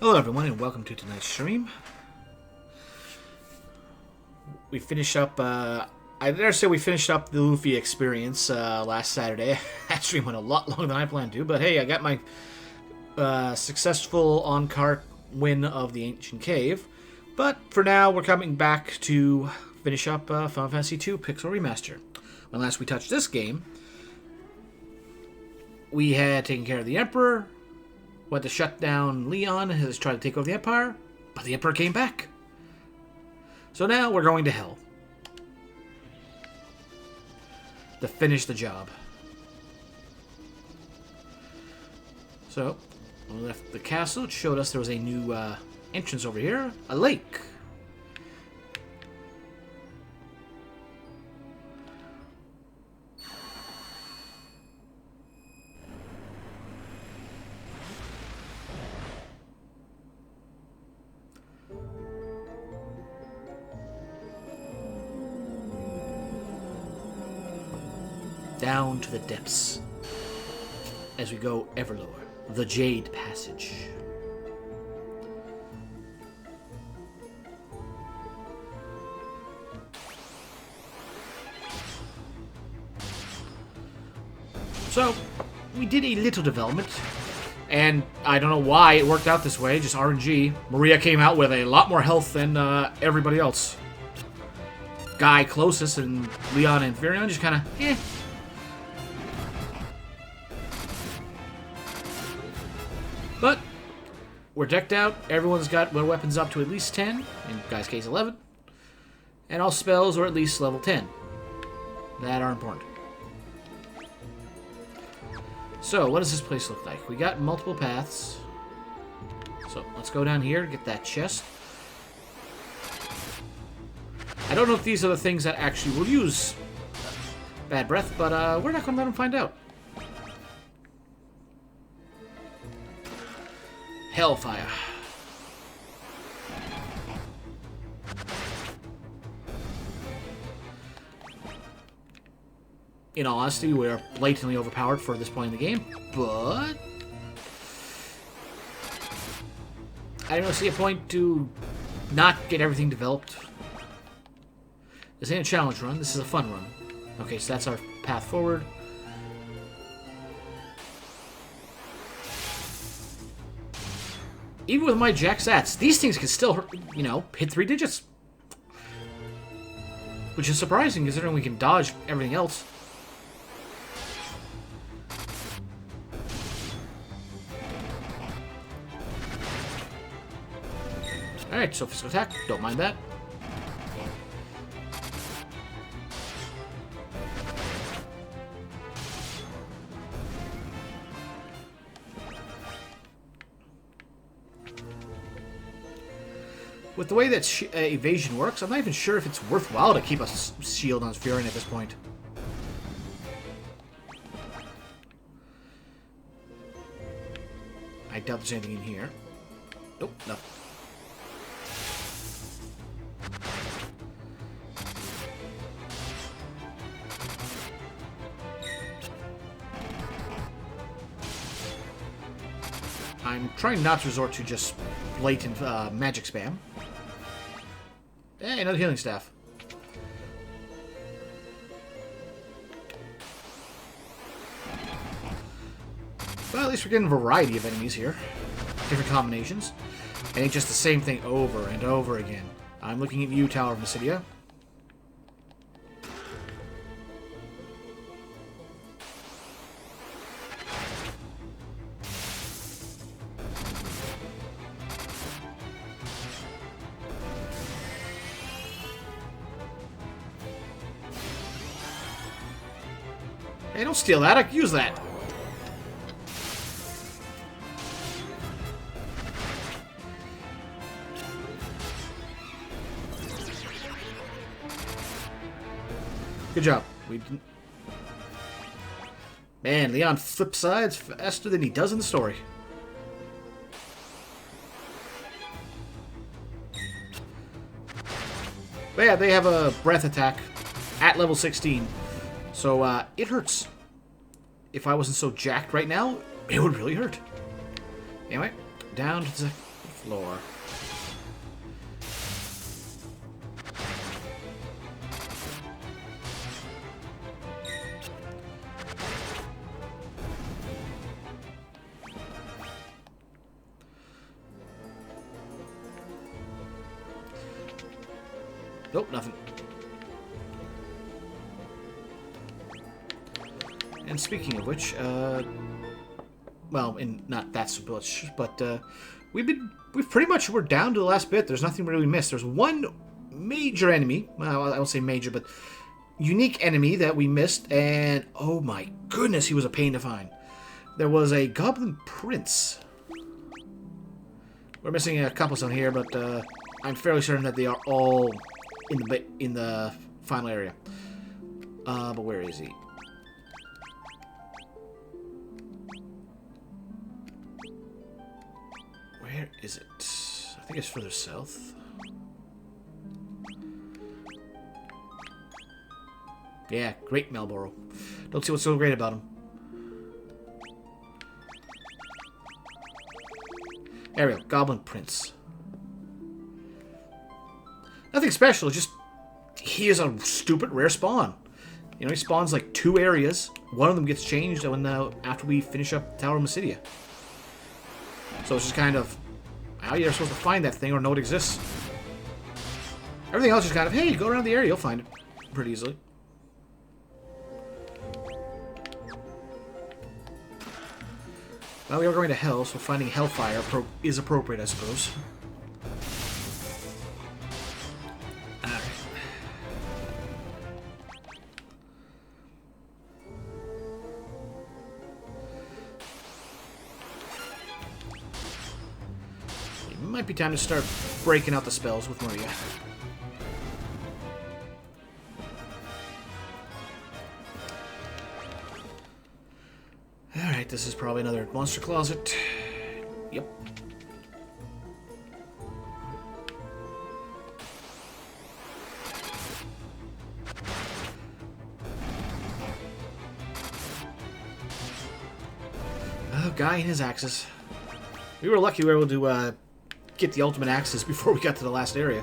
Hello everyone and welcome to tonight's stream. We finished up, I dare say we finished up the Luffy experience last Saturday. That stream went a lot longer than I planned to, but hey, I got my successful on-cart win of the Ancient Cave. But for now, we're coming back to finish up Final Fantasy II Pixel Remaster. When last we touched this game, we had taken care of the Emperor, went to shut down Leon, has tried to take over the Empire, but the Emperor came back. So now we're going to Hell to finish the job. So, when we left the castle, it showed us there was a new entrance over here, a lake. Down to the depths as we go ever lower. The Jade Passage. So, we did a little development, and I don't know why it worked out this way, just RNG. Maria came out with a lot more health than everybody else. Guy closest and Leon and Furion just kind of, eh. But we're decked out. Everyone's got their weapons up to at least 10. In Guy's case, 11. And all spells are at least level 10. That are important. So, what does this place look like? We got multiple paths. So, let's go down here, get that chest. I don't know if these are the things that actually will use Bad Breath, but we're not going to let them find out. Hellfire. In all honesty, we're blatantly overpowered for this point in the game, but I don't see a point to not get everything developed. This ain't a challenge run, this is a fun run. Okay, so that's our path forward. Even with my jack stats, these things can still, you know, hit 3 digits. Which is surprising, considering we can dodge everything else. Alright, so physical attack, don't mind that. With the way that evasion works, I'm not even sure if it's worthwhile to keep a shield on Furion at this point. I doubt there's anything in here. Nope, nothing. I'm trying not to resort to just blatant magic spam. Hey, another healing staff. Well, at least we're getting a variety of enemies here. Different combinations. It ain't just the same thing over and over again. I'm looking at you, Tower of Mysidia. Hey, don't steal that. I can use that. Good job. We didn't... Man, Leon flips sides faster than he does in the story. But yeah, they have a breath attack at level 16. So, it hurts. If I wasn't so jacked right now, it would really hurt. Anyway, down to the floor. Nope, nothing. And speaking of which, well, not that so much, but we've pretty much, we're down to the last bit. There's nothing really missed. There's one major enemy, well, I won't say major, but unique enemy that we missed, and oh my goodness, he was a pain to find. There was a goblin prince. We're missing a couple on here, but I'm fairly certain that they are all in the final area. But where is he? Where is it? I think it's further south. Yeah, great Malboro. Don't see what's so great about him. There we go, Goblin Prince. Nothing special, just he is a stupid rare spawn. You know, he spawns like 2 areas. One of them gets changed when after we finish up Tower of Mysidia. So it's just kind of how you're supposed to find that thing or know it exists. Everything else is kind of, hey, go around the area, you'll find it pretty easily. Well, we are going to hell, so finding hellfire is appropriate, I suppose. Alright. It might be time to start breaking out the spells with Maria. Alright, this is probably another monster closet. Yep. Oh, guy and his axes. We were lucky we were able to get the ultimate axes before we got to the last area.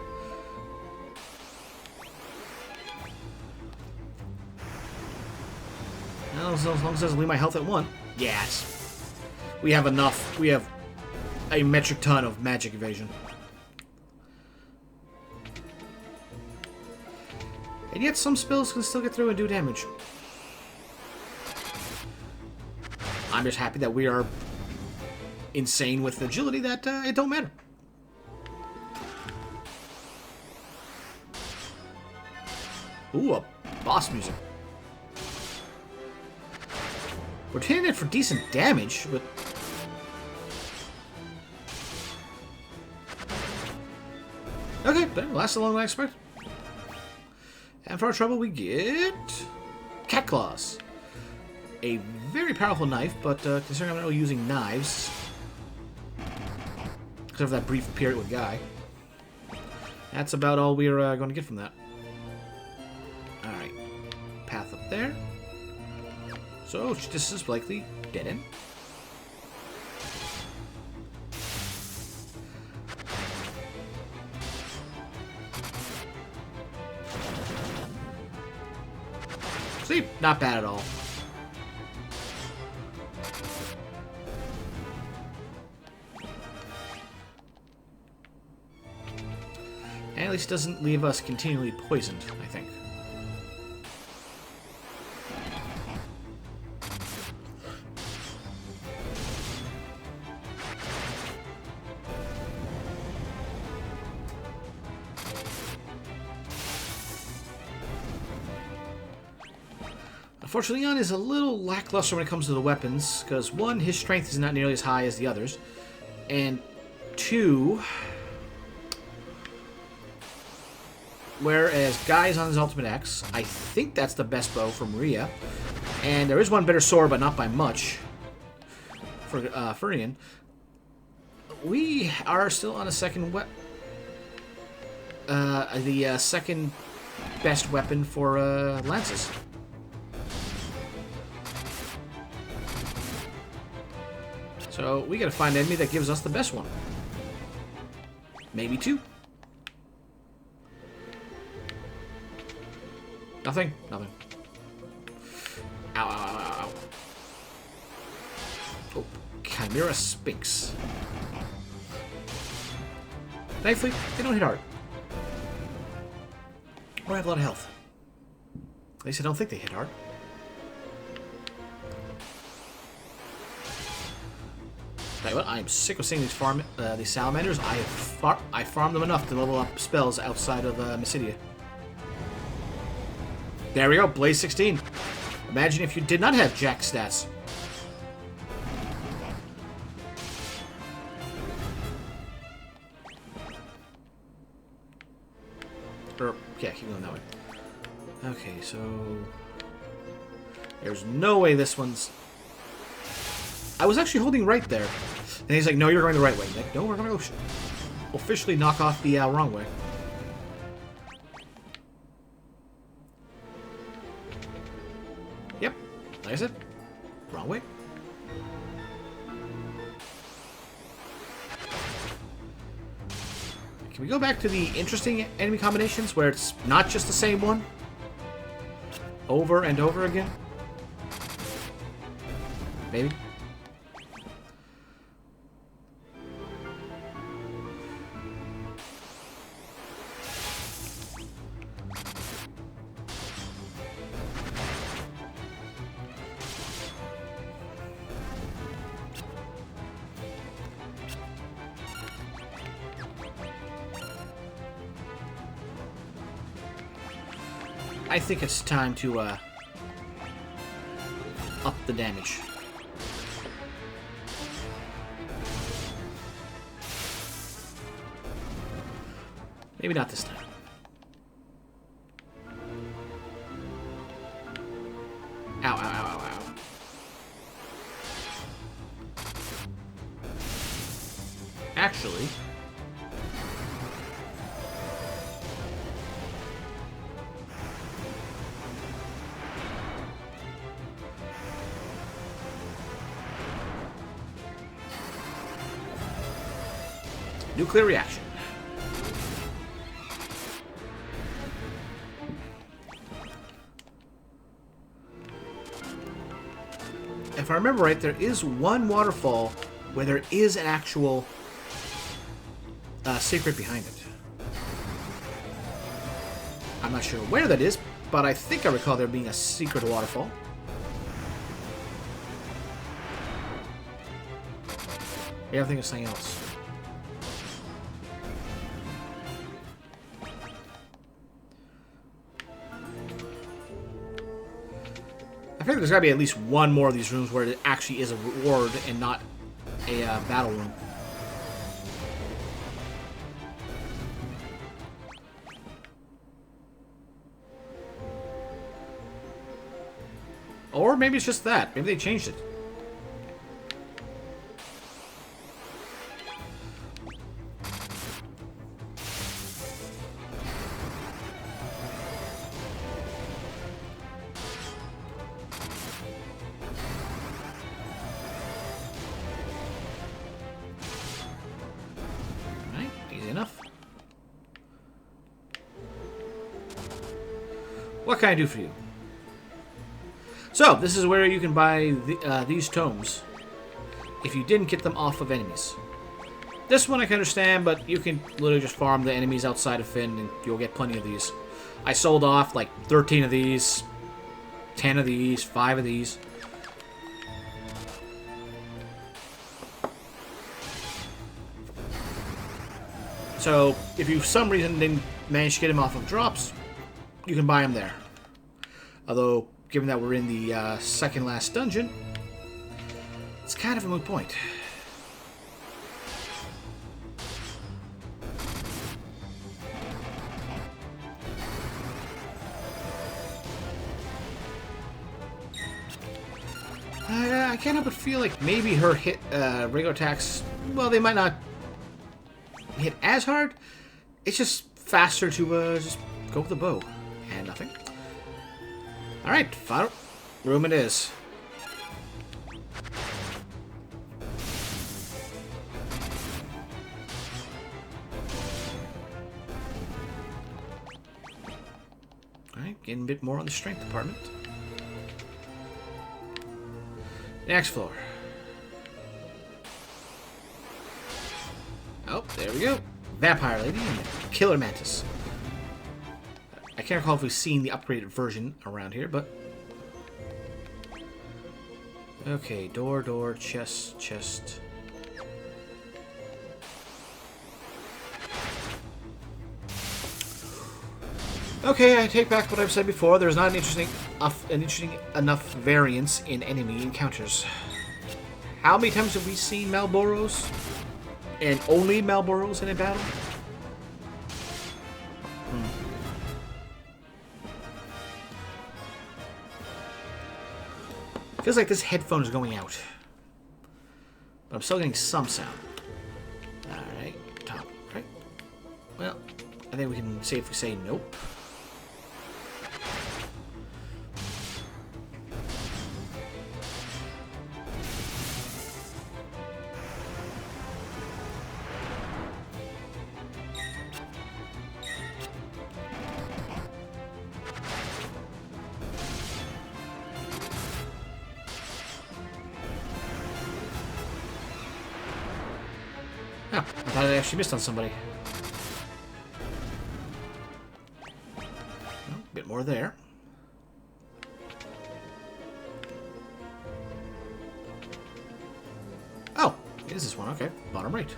Well, as long as it doesn't leave my health at 1. Yes. We have enough. We have a metric ton of magic evasion. And yet some spells can still get through and do damage. I'm just happy that we are insane with agility that it don't matter. Ooh, a boss music. We're hitting it for decent damage, but... Okay, that lasted longer than I expected. And for our trouble, we get... Cat Claws. A very powerful knife, but considering I'm not really using knives... Except for that brief period with Guy. That's about all we're going to get from that. Alright. Path up there. So, this is likely dead end. See? Not bad at all. And at least doesn't leave us continually poisoned, I think. Unfortunately, Leon is a little lackluster when it comes to the weapons, because 1, his strength is not nearly as high as the others, and 2, whereas Guy's on his Ultimate X, I think that's the best bow for Maria, and there is one better sword, but not by much, for Furion. We are still on a second the second best weapon for lances. So we gotta find an enemy that gives us the best one. Maybe 2. Nothing? Nothing. Ow, ow, ow, ow, ow. Oh, Chimera Sphinx. Thankfully, they don't hit hard. Or I have a lot of health. At least I don't think they hit hard. Tell you what, I'm sick of seeing these salamanders. I farmed them enough to level up spells outside of Mysidia. There we go, Blaze 16. Imagine if you did not have Jack stats. Yeah, keep going that way. Okay, so... There's no way this one's... I was actually holding right there. And he's like, no, you're going the right way. Like, no, we're going to go officially knock off the wrong way. Yep. Like I said, wrong way. Can we go back to the interesting enemy combinations where it's not just the same one over and over again? Maybe. I think it's time to up the damage. Maybe not this time. Ow, ow, ow, ow, ow. Actually... Nuclear reaction. If I remember right, there is one waterfall where there is an actual secret behind it. I'm not sure where that is, but I think I recall there being a secret waterfall. Yeah, I think it's something else. I think there's got to be at least one more of these rooms where it actually is a reward and not a battle room. Or maybe it's just that. Maybe they changed it. What can I do for you? So, this is where you can buy these tomes if you didn't get them off of enemies. This one I can understand, but you can literally just farm the enemies outside of Fynn and you'll get plenty of these. I sold off like 13 of these, 10 of these, 5 of these. So, if you for some reason didn't manage to get them off of drops, you can buy them there. Although, given that we're in the second last dungeon, it's kind of a moot point. I can't help but feel like maybe her hit regular attacks, well, they might not hit as hard. It's just faster to just go with the bow. And nothing. Alright, final room it is. Alright, getting a bit more on the strength department. Next floor. Oh, there we go. Vampire Lady and Killer Mantis. I can't recall if we've seen the upgraded version around here, but... Okay, door, chest. Okay, I take back what I've said before. There's not an interesting enough variance in enemy encounters. How many times have we seen Malboros? And only Malboros in a battle? Feels like this headphone is going out. But I'm still getting some sound. Alright, top, right? Well, I think we can safely say nope. Oh, I thought I actually missed on somebody. Oh, a bit more there. Oh, it is this one. Okay, bottom right.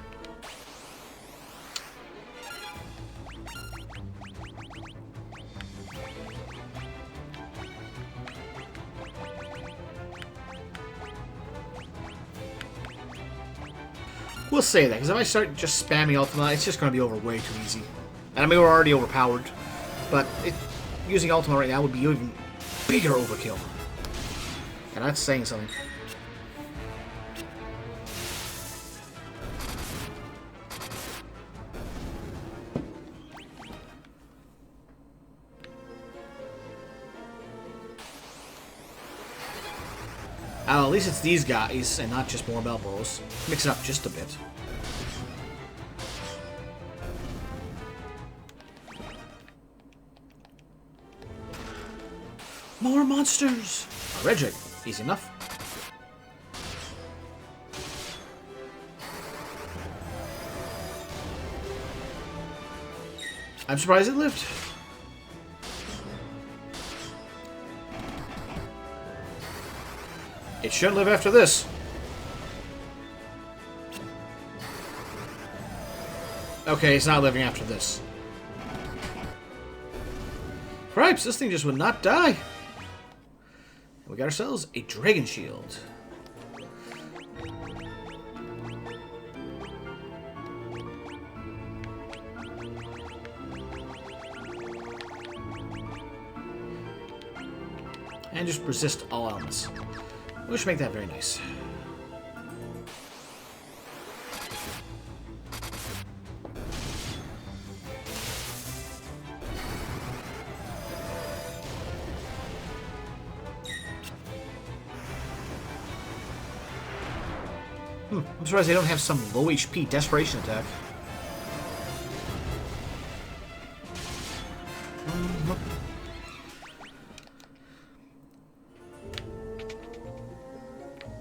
We'll say that, because if I start just spamming Ultima, it's just going to be over way too easy. And I mean, we're already overpowered, but using Ultima right now would be even bigger overkill. And that's saying something. At least it's these guys, and not just more Malboros. Mix it up just a bit. More monsters! Red Drake. Easy enough. I'm surprised it lived. It shouldn't live after this. Okay, it's not living after this. Cripes, this thing just would not die. We got ourselves a Dragon Shield. And just resist all elements. We should make that very nice. I'm surprised they don't have some low HP desperation attack.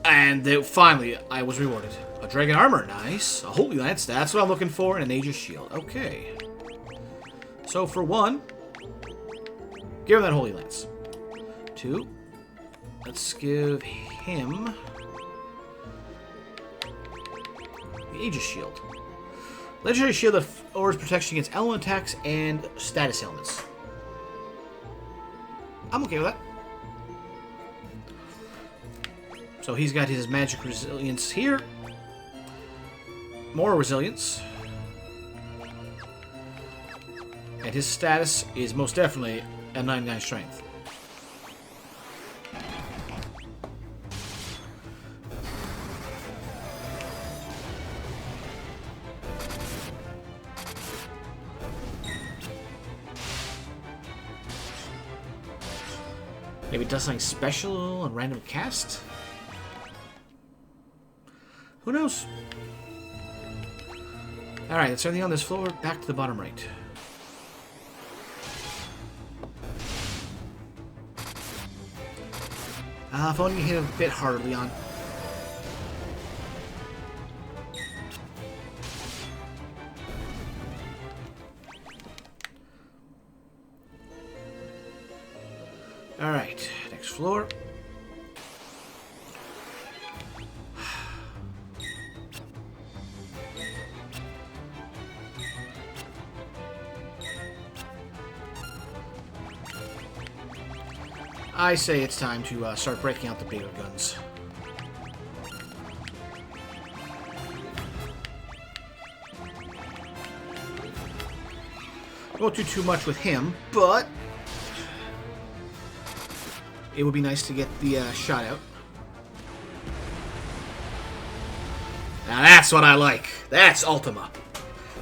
And finally, I was rewarded. A Dragon Armor, nice. A Holy Lance, that's what I'm looking for, and an Aegis Shield. Okay. So for one, give him that Holy Lance. Two, let's give him the Aegis Shield. Legendary Shield that offers protection against element attacks and status ailments. I'm okay with that. So he's got his magic resilience here. More resilience. And his status is most definitely a 99 strength. Maybe it does something special on random cast? Who knows? Alright, that's everything on this floor. Back to the bottom right. If only you hit a bit harder, Leon. Alright, next floor. I say it's time to start breaking out the bigger guns. Won't do too much with him, but it would be nice to get the shot out. Now that's what I like. That's Ultima.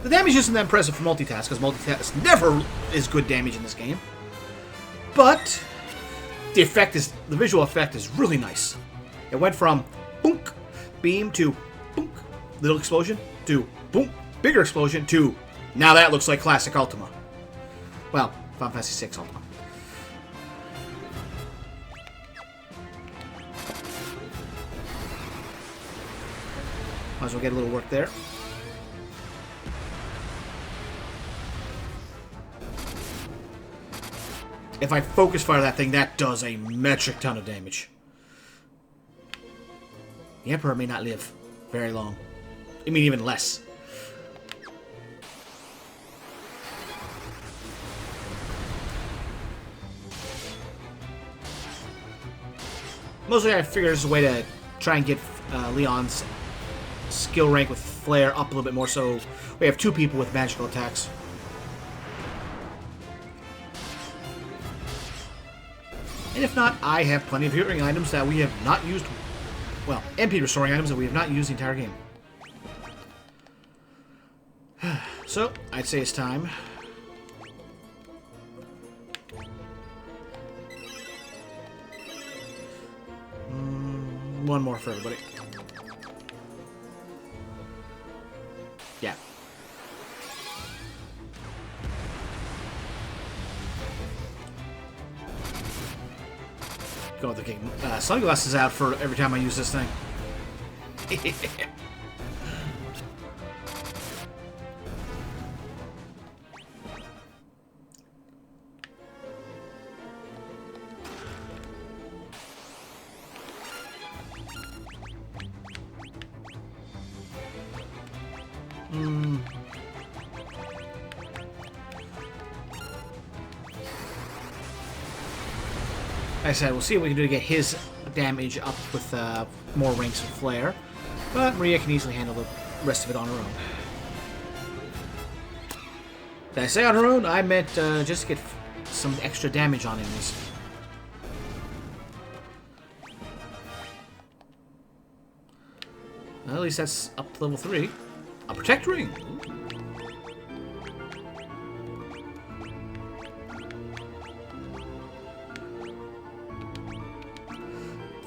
The damage isn't that impressive for multitask, because multitask never is good damage in this game. But the visual effect is really nice. It went from boonk, beam to boonk, little explosion to boonk, bigger explosion to now that looks like classic Ultima. Well, Final Fantasy VI Ultima. Might as well get a little work there. If I focus fire that thing, that does a metric ton of damage. The Emperor may not live very long. I mean, even less. Mostly I figured there's a way to try and get Leon's skill rank with Flare up a little bit more, so we have two people with magical attacks. And if not, I have plenty of healing items that we have not used. Well, MP restoring items that we have not used the entire game. So, I'd say it's time. One more for everybody. Yeah. Go with the game. Sunglasses out for every time I use this thing. Like I said, we'll see what we can do to get his damage up with more ranks of Flare. But Maria can easily handle the rest of it on her own. Did I say on her own? I meant just to get some extra damage on enemies. Well, at least that's up to level 3. A Protect Ring!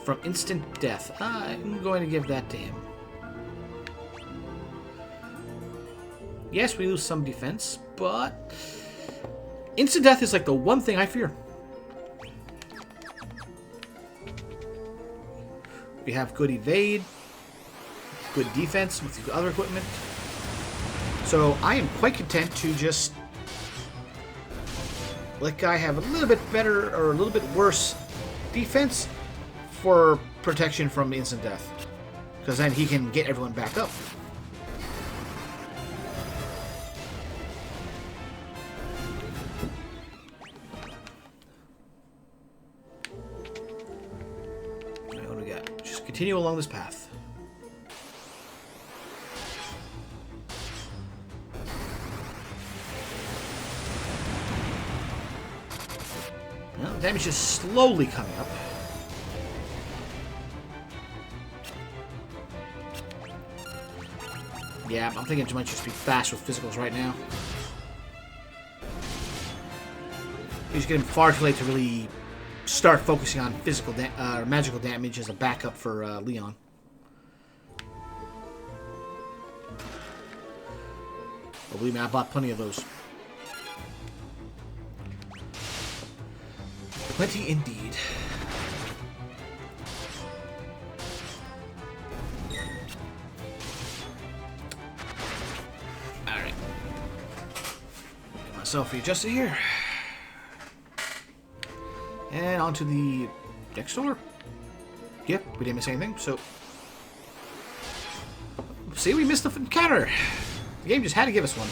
From instant death. I'm going to give that to him. Yes, we lose some defense, but instant death is like the one thing I fear. We have good evade, good defense with the other equipment. So I am quite content to just let Guy have a little bit better or a little bit worse defense for protection from instant death, because then he can get everyone back up. Alright, what do we got? Just continue along this path. Well, damage is slowly coming up. Yeah, I'm thinking it might just be fast with physicals right now. He's getting far too late to really start focusing on physical magical damage as a backup for Leon. But believe me, I bought plenty of those. Plenty indeed. So if we adjust it here. And onto the next door. Yep, we didn't miss anything, so... See, we missed the encounter. The game just had to give us one.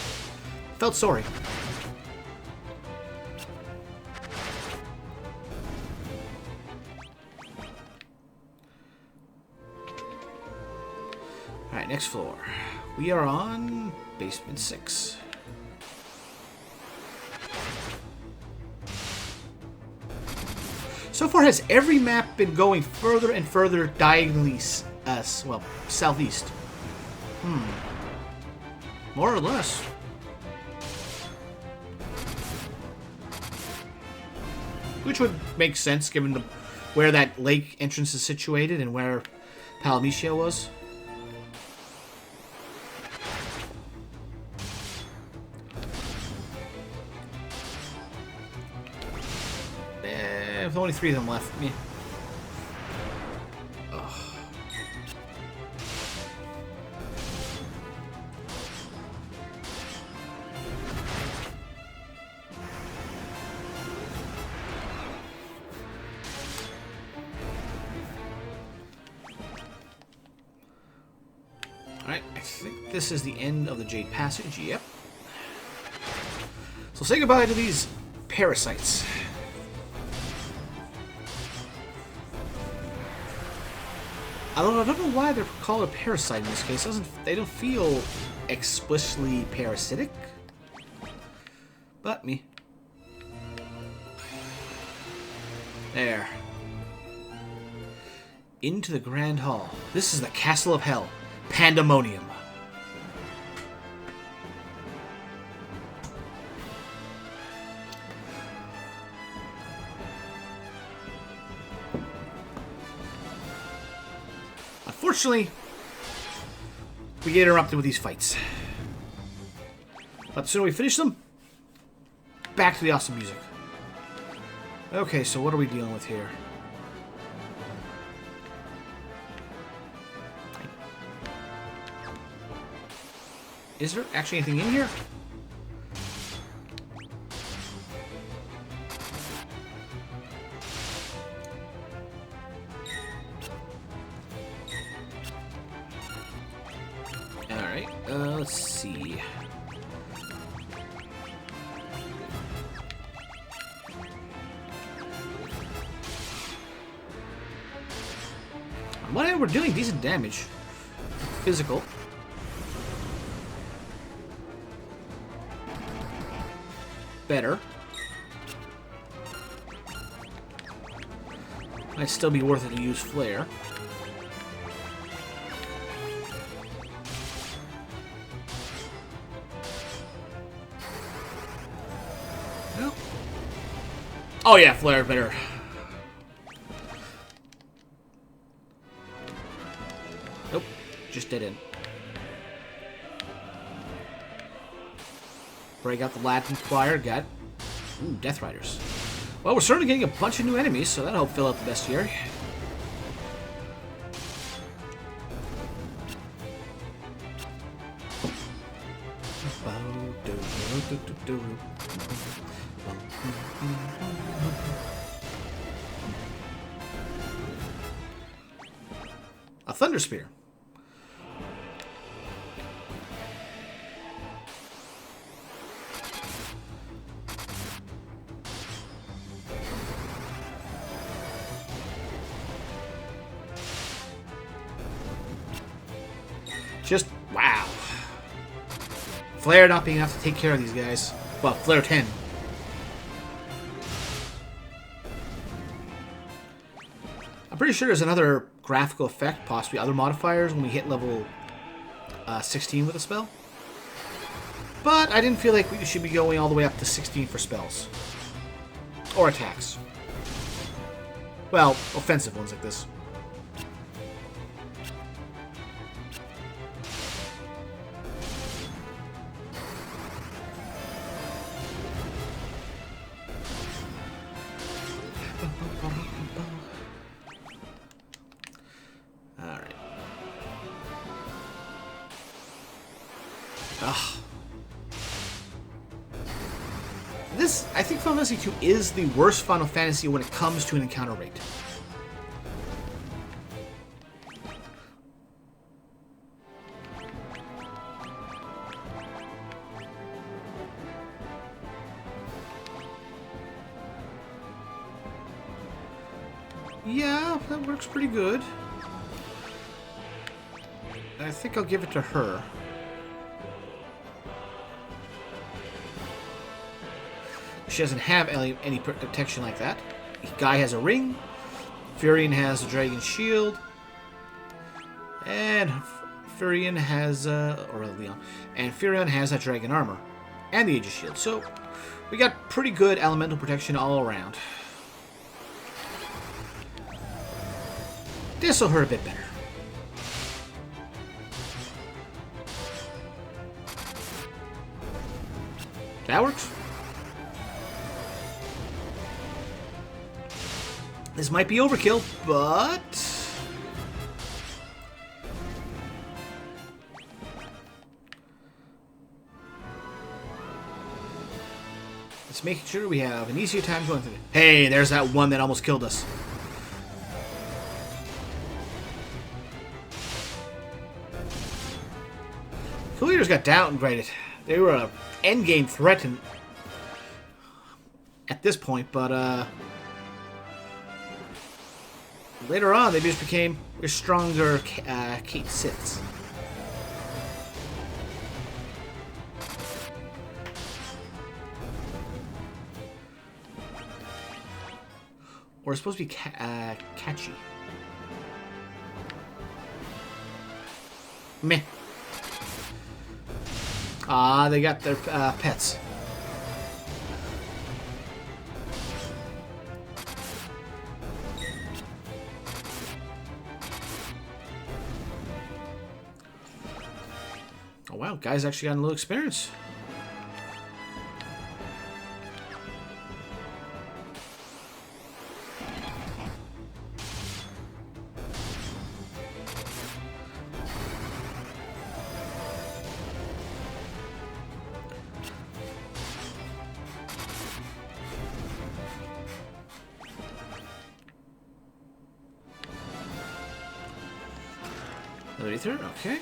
Felt sorry. Alright, next floor. We are on basement 6. So far, has every map been going further and further diagonally, well, southeast? More or less. Which would make sense given where that lake entrance is situated and where Palamicia was. With only 3 of them left. Yeah. Alright, I think this is the end of the Jade Passage. Yep. So say goodbye to these parasites. I don't know why they're called a parasite in this case. They don't feel explicitly parasitic. But me. There. Into the Grand Hall. This is the Castle of Hell. Pandemonium. Unfortunately, we get interrupted with these fights. But the sooner we finish them, back to the awesome music. Okay, so what are we dealing with here? Is there actually anything in here? Alright, let's see. On one hand, we're doing decent damage. Physical. Better. Might still be worth it to use Flare. No. Oh yeah, Flare better. Nope, just dead end. Break out the Latin Choir, got Death Riders. Well, we're certainly getting a bunch of new enemies, so that'll help fill out the bestiary. A Thunder Spear. Just, wow. Flare not being enough to take care of these guys. Well, Flare 10. I'm pretty sure there's another graphical effect, possibly other modifiers, when we hit level 16 with a spell. But I didn't feel like we should be going all the way up to 16 for spells. Or attacks. Well, offensive ones like this. Alright. Ugh. I think Final Fantasy 2 is the worst Final Fantasy when it comes to an encounter rate. Yeah, that works pretty good. I think I'll give it to her. She doesn't have any protection like that. Guy has a ring. Furion has a dragon shield. And Furion has, or Leon. And Furion has that dragon armor. And the Aegis shield. So, we got pretty good elemental protection all around. This'll hurt a bit better. That works. This might be overkill, but... let's make sure we have an easier time going through it. Hey, there's that one that almost killed us. The leaders got downgraded. They were an endgame threat at this point, but later on they just became stronger Kate Siths. Or it's supposed to be catchy. Meh. Ah, they got their pets. Oh wow, guys actually got a little experience. Another ether, okay.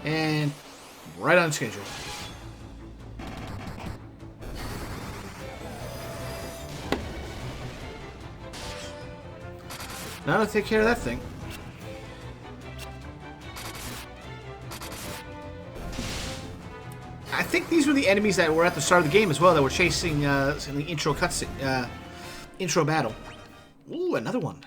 And right on schedule. Now to take care of that thing. I think these were the enemies that were at the start of the game as well, that were chasing in the intro cutscene, intro battle. Ooh, another one.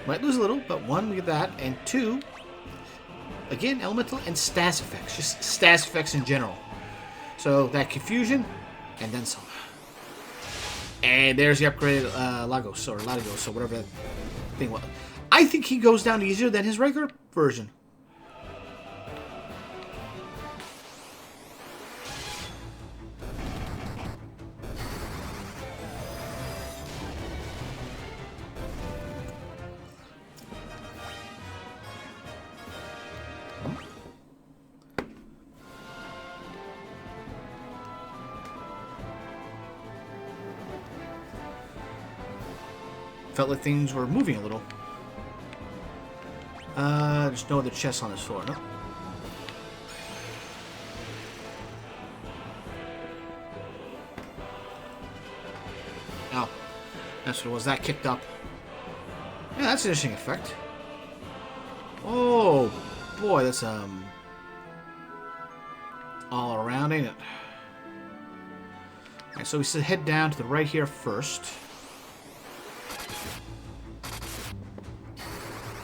Might lose a little, but one, we get that, and two, again, elemental and status effects. Just status effects in general. So, that confusion, and then some. And there's the upgraded Lagos, or Latigos, or whatever that thing was. I think he goes down easier than his regular version. Felt like things were moving a little. There's no other chests on this floor, no? Oh, that's what it was. That kicked up. Yeah, that's an interesting effect. Oh, boy, that's, all around, ain't it? Alright, so we should head down to the right here first.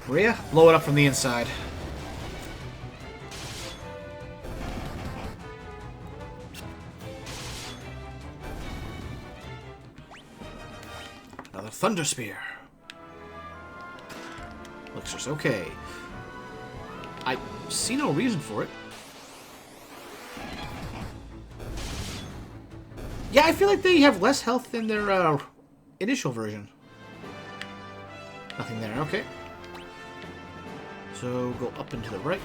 Maria, blow it up from the inside. Another Thunder Spear. Elixirs, okay. I see no reason for it. Yeah, I feel like they have less health than their initial version. Nothing there, okay. So, go up and to the right.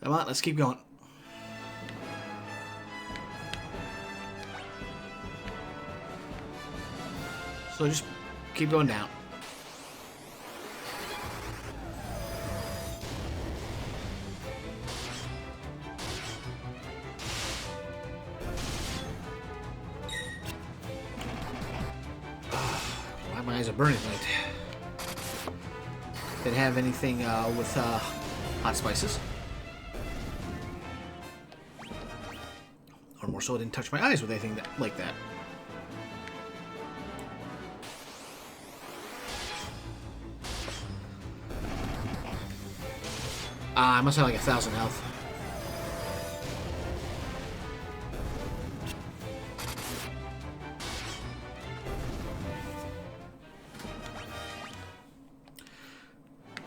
Come on, let's keep going. So just keep going down. Why my eyes are burning tonight. Didn't have anything with hot spices. Or more so, I didn't touch my eyes with anything like that. I must have like 1,000 health.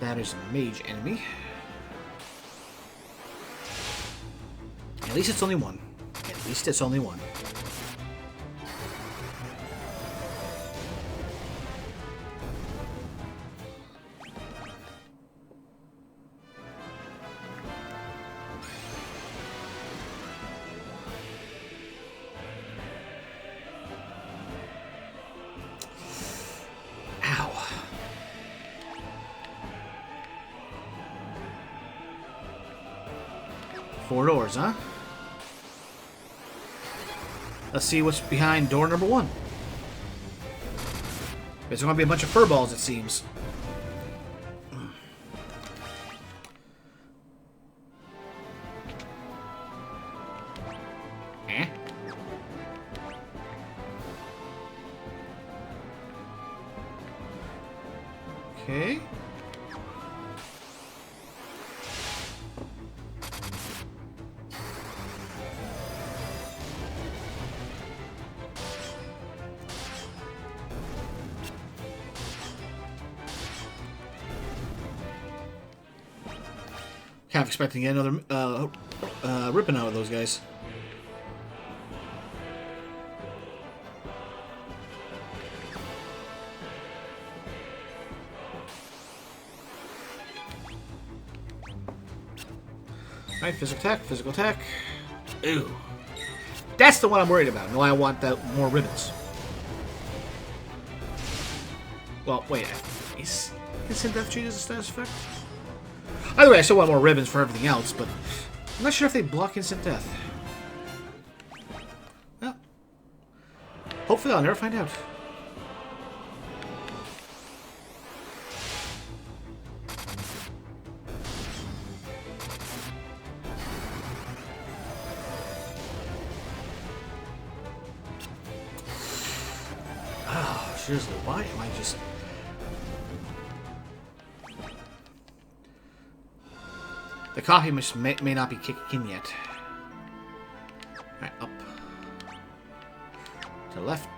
That is a mage enemy. At least it's only one. At least it's only one. Ow. 4 doors, huh? Let's see what's behind door number 1. There's going to be a bunch of furballs, it seems. Eh? Okay. Kind of expecting another ripping out of those guys. Alright, physical attack, physical attack. Ooh. That's the one I'm worried about. No, I want that more ribbons. Well, wait. Is instant death changes the status effect? Either way, I still want more ribbons for everything else, but I'm not sure if they block instant death. Well, hopefully I'll never find out. Oh, seriously, why am I just... The coffee may not be kicking in yet. Alright, up. To the left.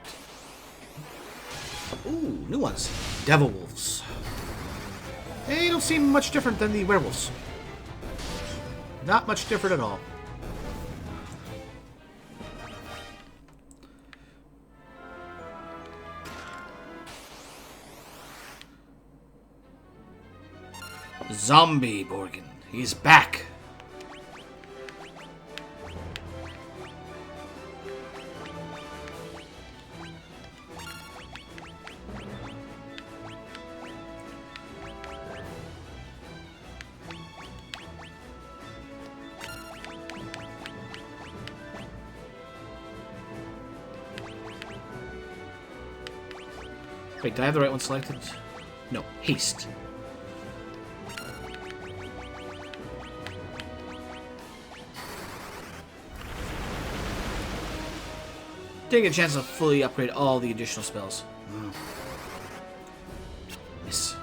Ooh, new ones. Devil wolves. They don't seem much different than the werewolves. Not much different at all. Zombie Borgin. He's back. Wait, did I have the right one selected? No, haste. Didn't get a chance to fully upgrade all the additional spells. Miss.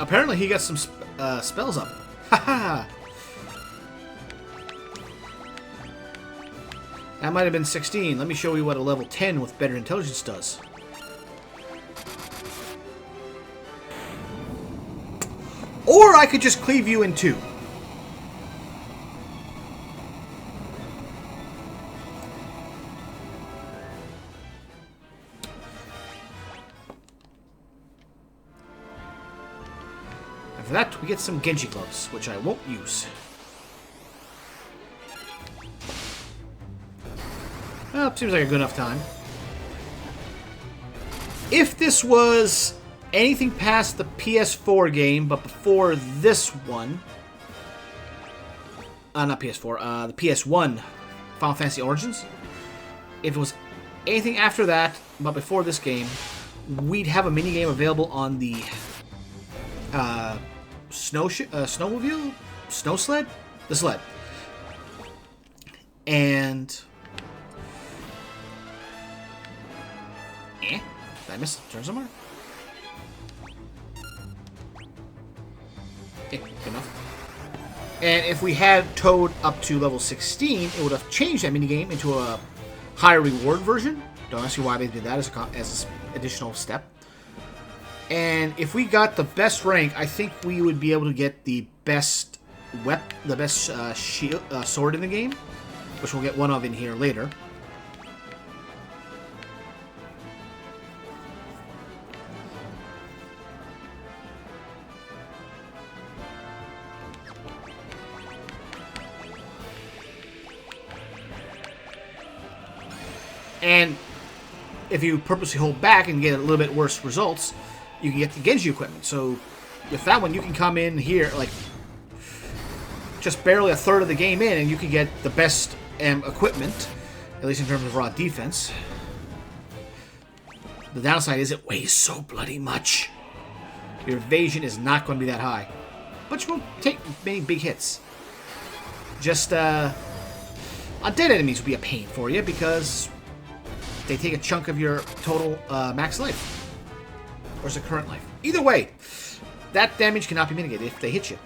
Apparently he got some spells up. Haha! That might have been 16. Let me show you what a level 10 with better intelligence does. Or I could just cleave you in two. And for that, we get some Genji gloves, which I won't use. Well, seems like a good enough time. If this was anything past the PS4 game, but before this one... not PS4, the PS1 Final Fantasy Origins. If it was anything after that, but before this game, we'd have a minigame available on the snowmobile? Snow sled? The sled. And... Did I miss a turn somewhere? Good enough. And if we had Toad up to level 16, it would have changed that minigame into a higher reward version. Don't ask me why they did that as an additional step. And if we got the best rank, I think we would be able to get the best shield, sword in the game, which we'll get one of in here later. And if you purposely hold back and get a little bit worse results, you can get the Genji equipment. So with that one, you can come in here, like, just barely a third of the game in, and you can get the best equipment, at least in terms of raw defense. The downside is it weighs so bloody much. Your evasion is not going to be that high. But you won't take many big hits. Just, undead enemies will be a pain for you, because they take a chunk of your total max life. Or is it current life? Either way, that damage cannot be mitigated if they hit you.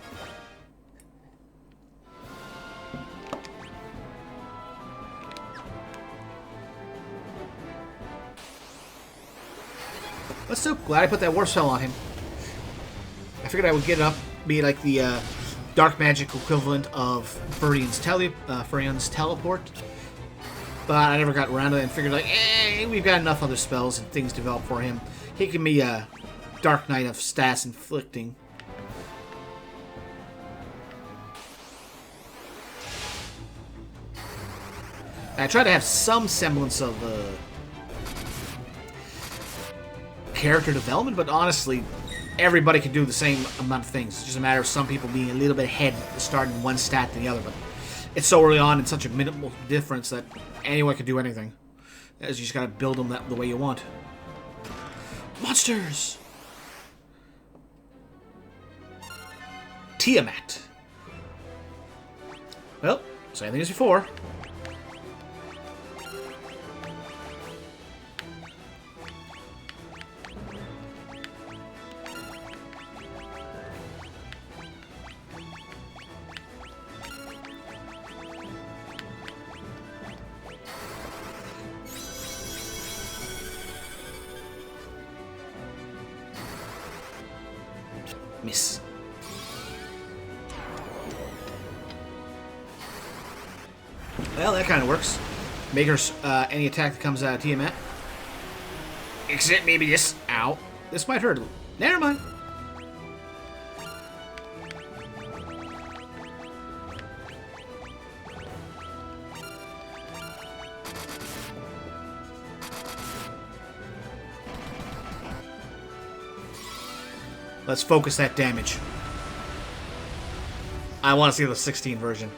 But still, glad I put that War Spell on him. I figured I would get it up, be like the dark magic equivalent of Furian's teleport. But I never got around to it and figured, like, we've got enough other spells and things developed for him. He can be a Dark Knight of Stats Inflicting. I try to have some semblance of character development, but honestly, everybody can do the same amount of things. It's just a matter of some people being a little bit ahead, starting one stat than the other. But it's so early on and such a minimal difference that anyone can do anything. You just gotta build them the way you want. Monsters! Tiamat. Well, same thing as before. Miss. Well, that kind of works. Make her any attack that comes out of Tiamat. Except maybe this. Ow. This might hurt. Never mind. Let's focus that damage. I want to see the 16 version.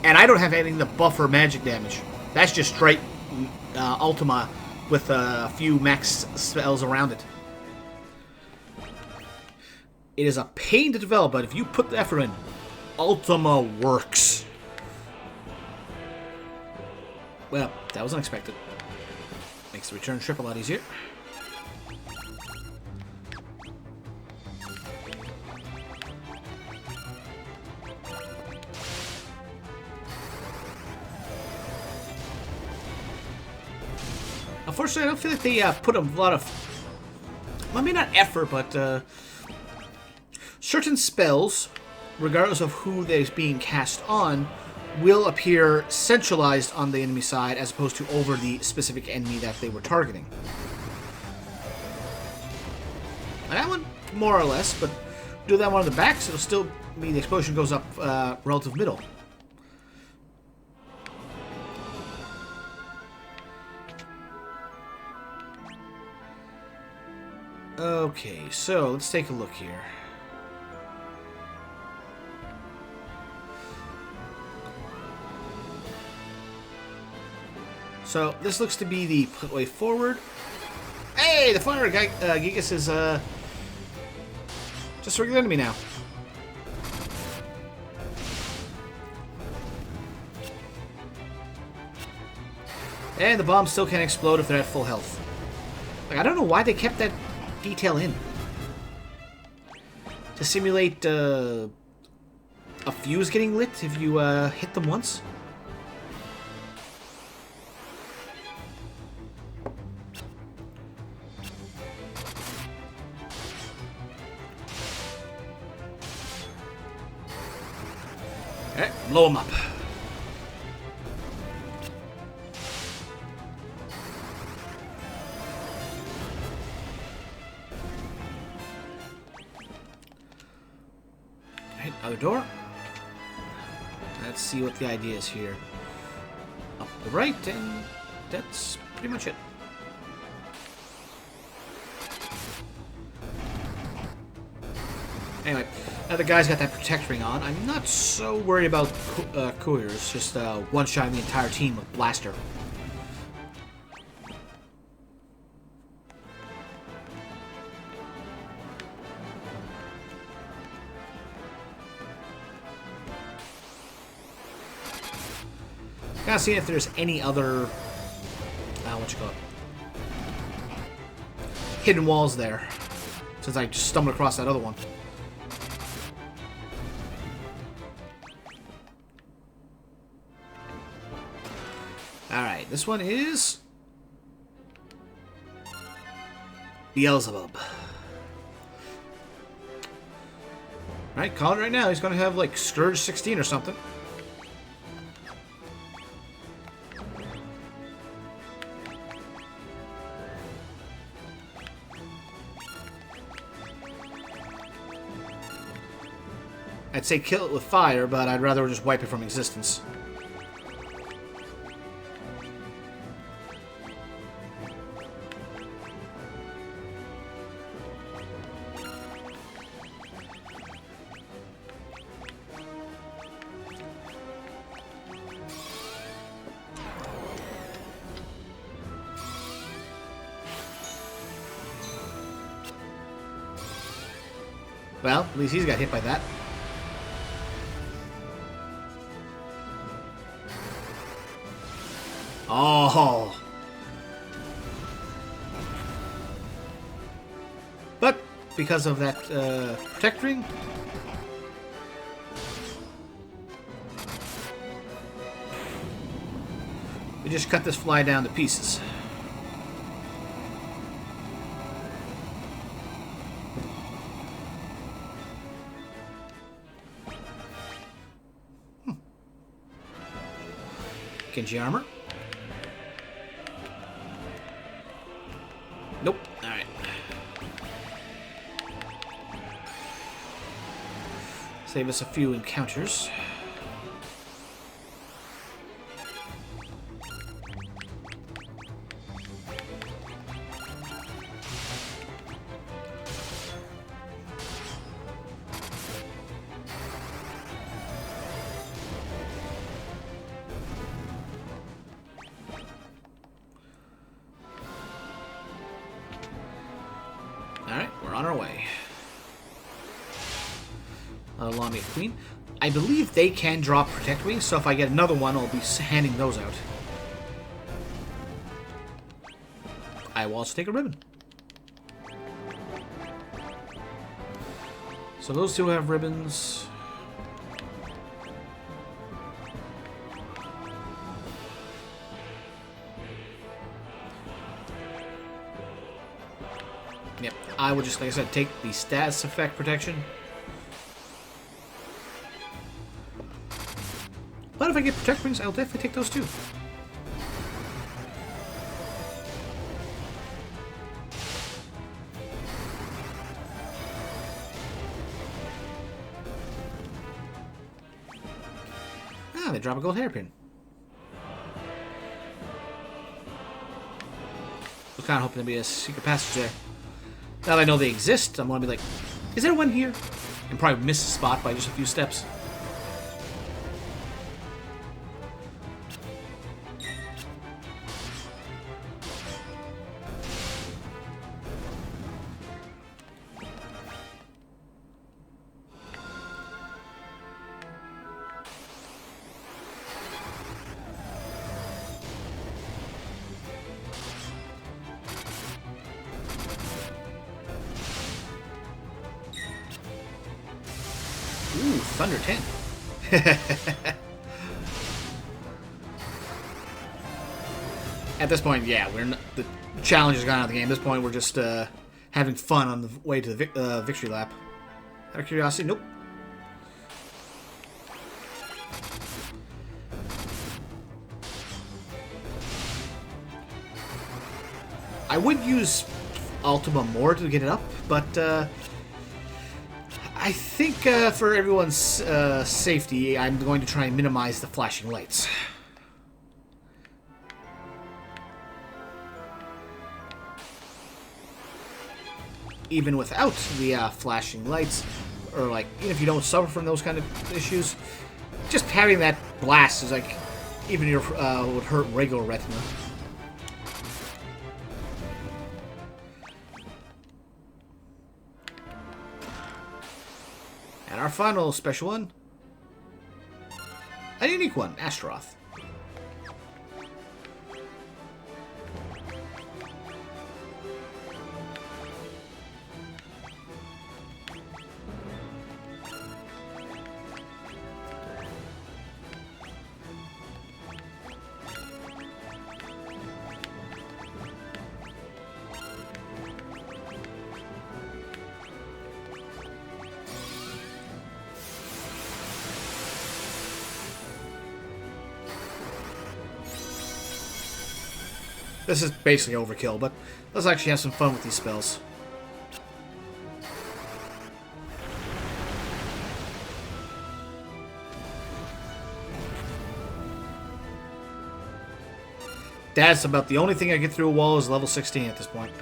And I don't have anything to buffer magic damage. That's just straight Ultima with a few max spells around it. It is a pain to develop, but if you put the effort in, Ultima works. Well, that was unexpected. Makes the return trip a lot easier. Unfortunately, I don't feel like they put a lot of, well, maybe not effort, but certain spells, regardless of who they're being cast on, will appear centralized on the enemy side as opposed to over the specific enemy that they were targeting. And that one, more or less, but do that one on the backs, it'll still mean the explosion goes up relative middle. Okay, so let's take a look here. So this looks to be the way forward. Hey, the fire guy, Gigas is just a regular enemy now. And the bombs still can't explode if they're at full health. Like, I don't know why they kept that detail in. To simulate a fuse getting lit if you hit them once. Alright, blow them up. Other door. Let's see what the idea is here. Up the right, and that's pretty much it. Anyway, now the guy's got that protect ring on. I'm not so worried about couriers, just one-shotting the entire team with blaster. Gotta see if there's any other, what you call it, hidden walls there, since I just stumbled across that other one. Alright, this one is Beelzebub. Alright, call it right now. He's gonna have like Scourge 16 or something. I'd say kill it with fire, but I'd rather just wipe it from existence. Well, at least he's got hit by that. Oh. But because of that protect ring, we just cut this fly down to pieces. Genji armor. Nope. Alright. Save us a few encounters. Alright, we're on our way. Lami Queen. I believe they can drop Protect Wings, so if I get another one, I'll be handing those out. I will also take a ribbon. So those two have ribbons. Yep, I will just, like I said, take the status effect protection. But if I get protect rings, I'll definitely take those too. Ah, they drop a gold hairpin. I was kind of hoping there'd be a secret passage there. Now that I know they exist, I'm going to be like, is there one here? And probably miss the spot by just a few steps. Ooh, Thunder 10. At this point, yeah, the challenge has gone out of the game. At this point, we're just having fun on the way to the victory lap. Out of curiosity, nope. I would use Ultima more to get it up, but I think for everyone's safety, I'm going to try and minimize the flashing lights. Even without the flashing lights, or like, even if you don't suffer from those kind of issues, just having that blast is like, even your would hurt regular retina. And our final special one, a unique one, Astaroth. This is basically overkill, but let's actually have some fun with these spells. That's about the only thing I get through a wall is level 16 at this point.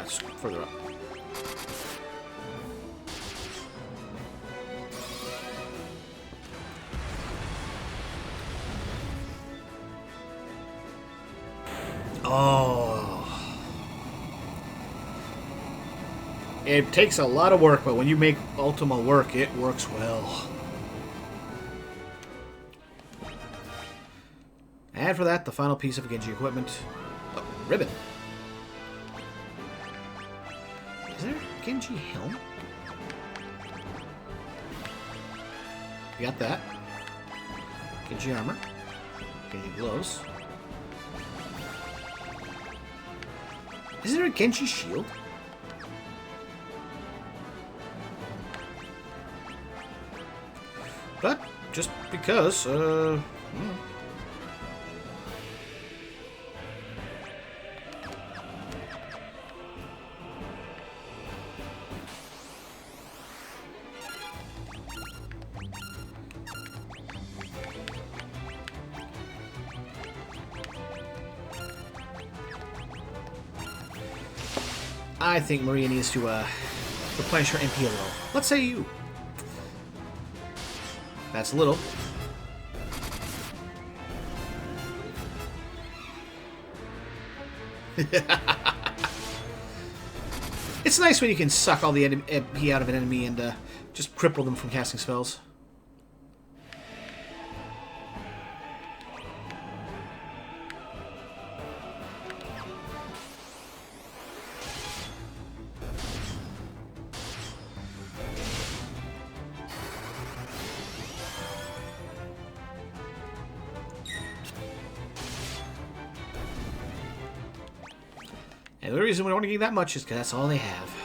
It's further up. Oh. It takes a lot of work, but when you make Ultima work, it works well. And for that, the final piece of Genji equipment. Oh, ribbon. Is there a Genji helm? We got that. Genji armor. Genji gloves. Is there a Genji shield? But, just because, I think Maria needs to replenish her MP a little. Let's say you. That's a little. It's nice when you can suck all the MP out of an enemy and just cripple them from casting spells. And the reason we don't want to get that much is because that's all they have.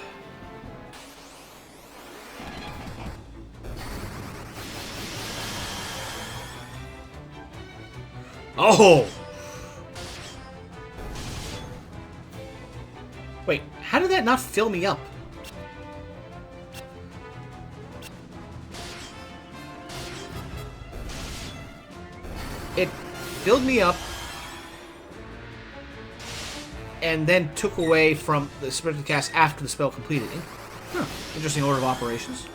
Oh! Wait, how did that not fill me up? It filled me up and then took away from the spell cast after the spell completed. Huh. Interesting order of operations.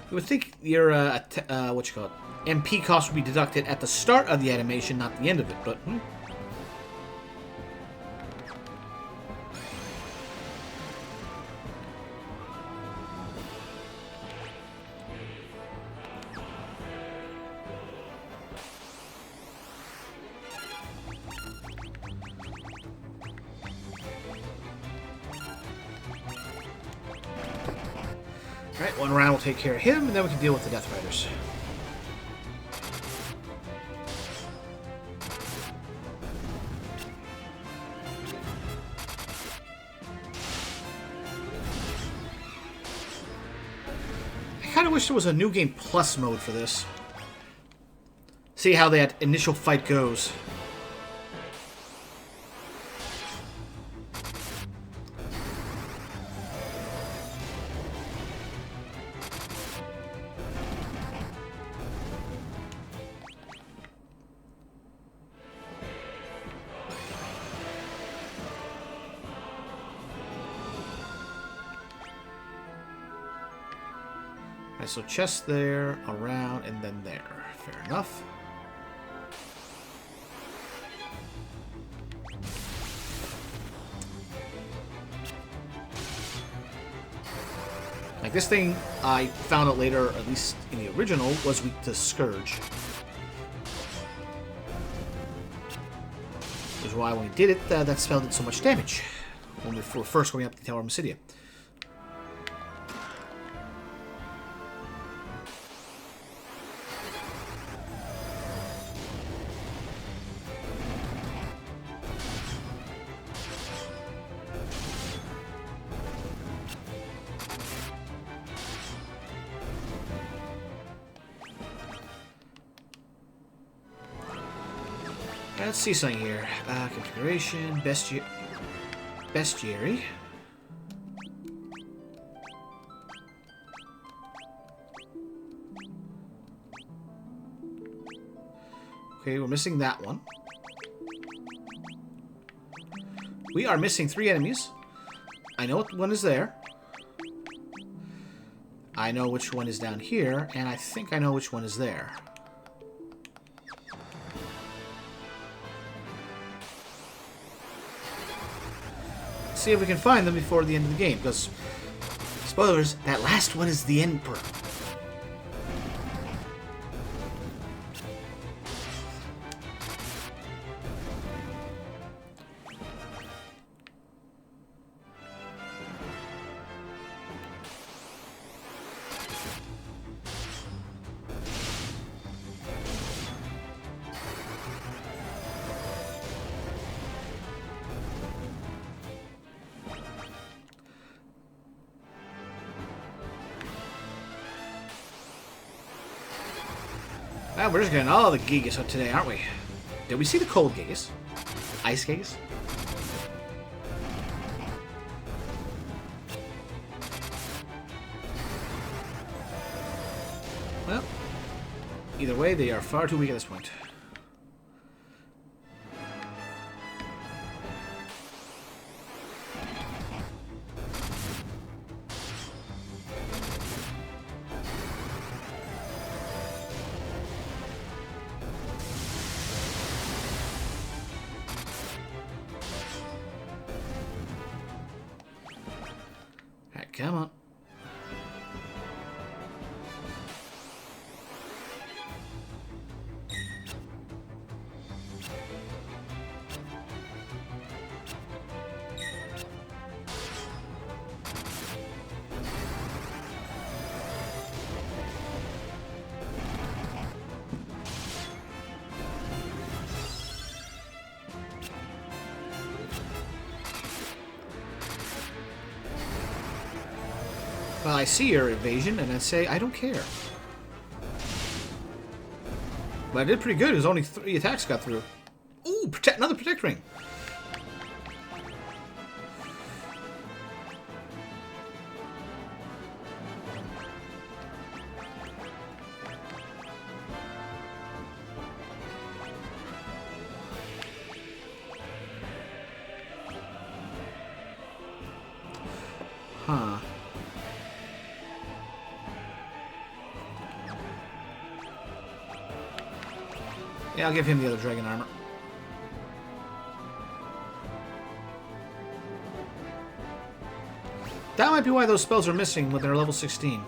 You would think your what you call it, MP cost would be deducted at the start of the animation, not the end of it, but Alright, one round will take care of him, and then we can deal with the Death Riders. I kind of wish there was a New Game Plus mode for this. See how that initial fight goes. Alright, so chest there, around, and then there. Fair enough. Like this thing, I found out later, at least in the original, was weak to Scourge. Which is why when we did it, that spell did so much damage. When we were first going up the Tower of Mysidia. Let's see something here. Configuration, bestiary. Okay, we're missing that one. We are missing 3 enemies. I know what one is there. I know which one is down here, and I think I know which one is there. See if we can find them before the end of the game, because, spoilers, that last one is the Emperor. Well, we're just getting all the Gigas up today, aren't we? Did we see the cold Gigas? Ice Gigas? Well, either way, they are far too weak at this point. Come on. Well, I see your evasion, and I say, I don't care. But I did pretty good. It was only 3 attacks got through. Ooh, another protect ring. Huh. Yeah, I'll give him the other dragon armor. That might be why those spells are missing when they're level 16.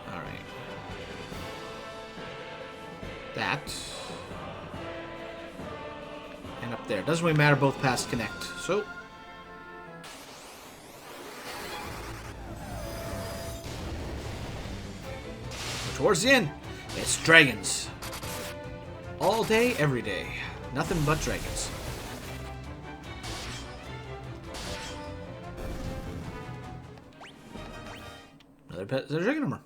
Alright. That. And up there. Doesn't really matter, both past connect. So... towards the end, it's dragons. All day, every day. Nothing but dragons. Another dragon armor.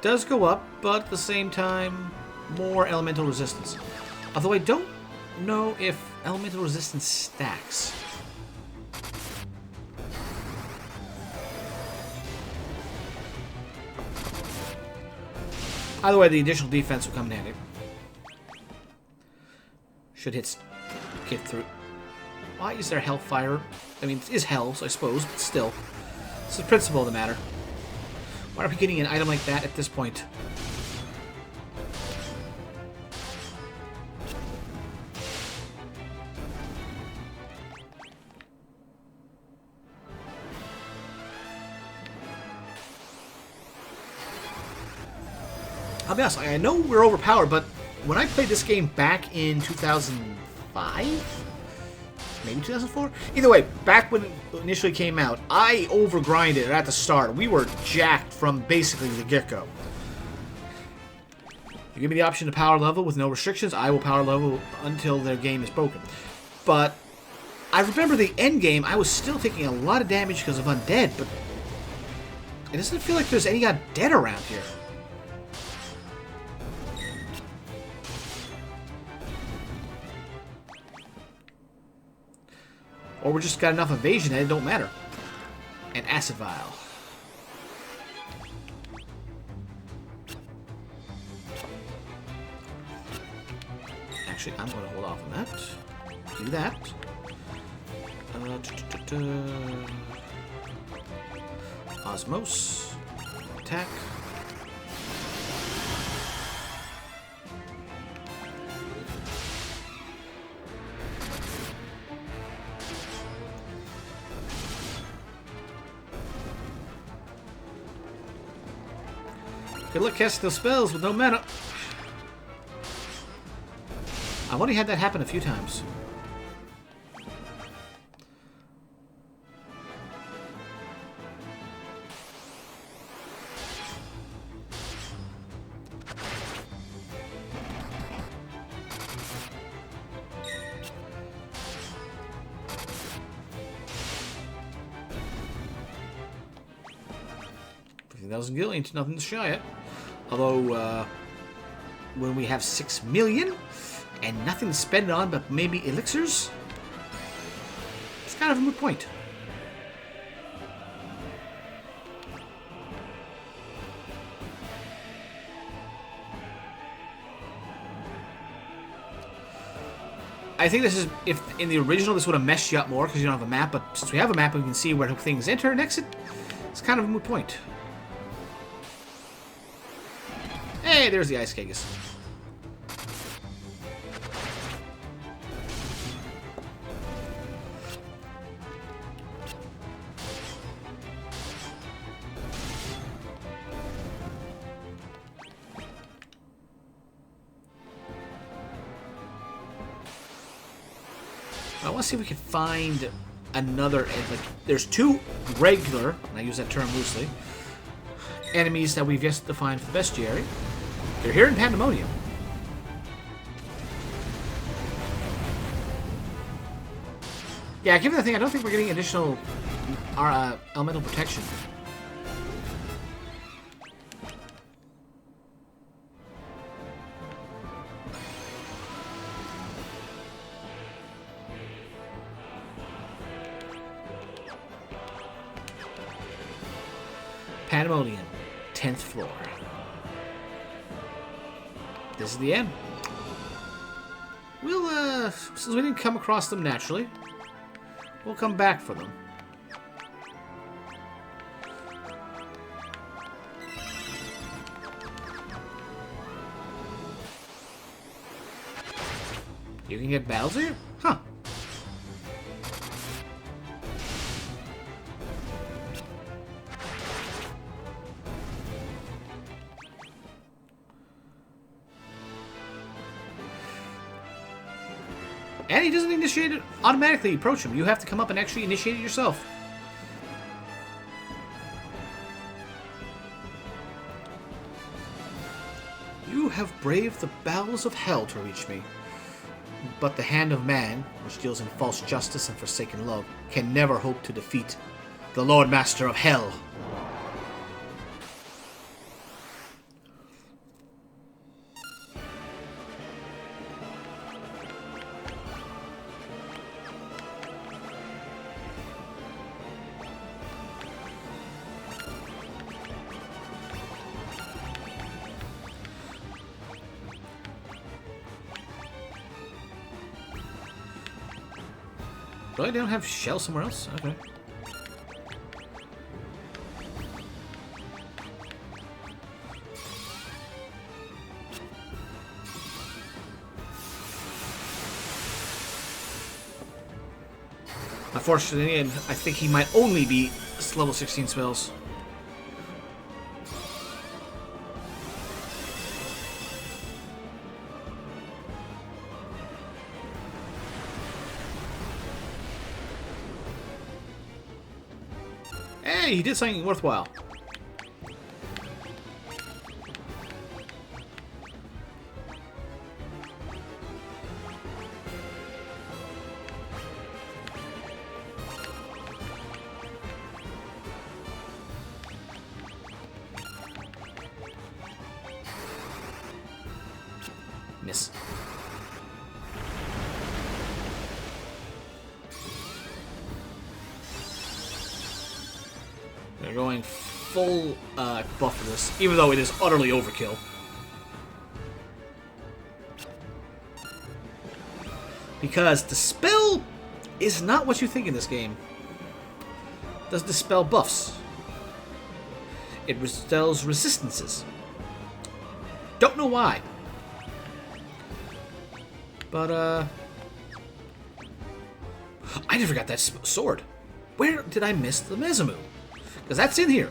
Does go up, but at the same time, more elemental resistance. Although I don't know if elemental resistance stacks. Either way, the additional defense will come in handy. Should get through. Why is there hellfire? I mean, it is hell, so I suppose, but still. It's the principle of the matter. Why are we getting an item like that at this point? I'll be honest, I know we're overpowered, but when I played this game back in 2005? Maybe 2004? Either way, back when it initially came out, I overgrinded at the start. We were jacked from basically the get-go. You give me the option to power level with no restrictions, I will power level until their game is broken. But I remember the end game, I was still taking a lot of damage because of undead, but it doesn't feel like there's any undead around here. Or we just got enough evasion that it don't matter. And acid vial. Actually, I'm going to hold off on that. Do that. Osmos. Attack. Good luck casting those spells with no mana. I've only had that happen a few times. $15,000 gil ain't nothing to shy at. Although, when we have 6 million and nothing to spend on but maybe elixirs, it's kind of a moot point. I think this is, if in the original this would have messed you up more because you don't have a map, but since we have a map we can see where things enter and exit, it's kind of a moot point. Hey, there's the Ice Kagas. I want to see if we can find another, like, there's two regular, and I use that term loosely, enemies that we've yet to find for the bestiary. They're here in Pandemonium. Yeah, given the thing, I don't think we're getting additional elemental protection. Pandemonium, 10th floor. This is the end. We'll, since we didn't come across them naturally, we'll come back for them. You can get battles here? Huh. And he doesn't initiate it automatically. Approach him. You have to come up and actually initiate it yourself. You have braved the bowels of hell to reach me. But the hand of man, which deals in false justice and forsaken love, can never hope to defeat the Lord Master of Hell. Really? They don't have shells somewhere else? Okay. Unfortunately, and I think he might only be level 16 spells. Hey, he did something worthwhile. Miss. They're going full buff for this, even though it is utterly overkill. Because the spell is not what you think in this game. It doesn't dispel buffs. It dispels resistances. Don't know why. But, I never got that sword. Where did I miss the Mezumu? Because that's in here.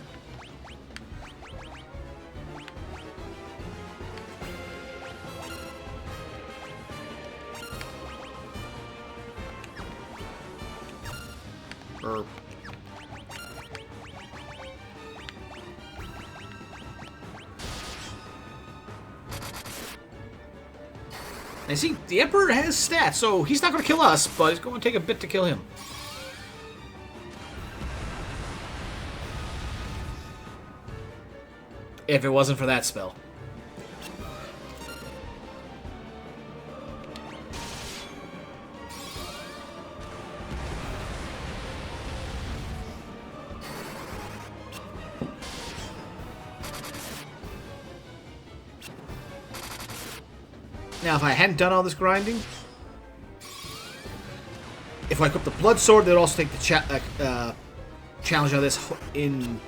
And see, the Emperor has stats, so he's not going to kill us, but it's going to take a bit to kill him. If it wasn't for that spell. Now, if I hadn't done all this grinding, if I equip the Blood Sword, they'd also take the challenge of this in...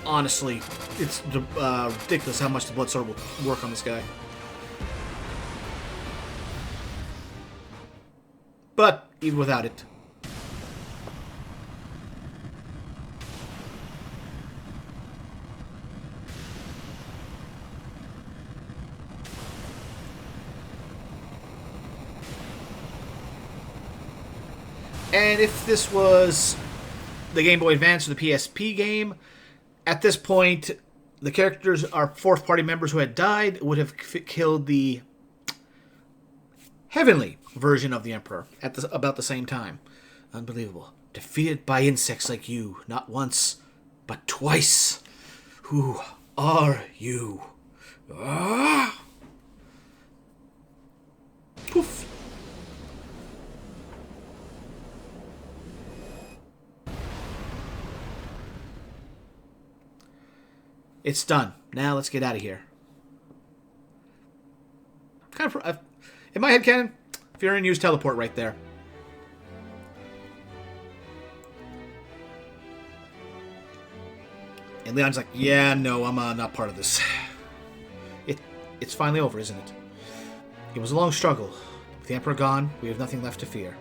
Honestly, it's ridiculous how much the Blood Sword will work on this guy. But, even without it... And if this was the Game Boy Advance or the PSP game, at this point, the characters, our fourth party members who had died, would have killed the heavenly version of the Emperor at about the same time. Unbelievable. Defeated by insects like you, not once, but twice. Who are you? Ah! Poof. It's done. Now let's get out of here. Kind of, in my head canon, Furion used teleport right there. And Leon's like, yeah, no, I'm not part of this. It's finally over, isn't it? It was a long struggle. With the Emperor gone, we have nothing left to fear.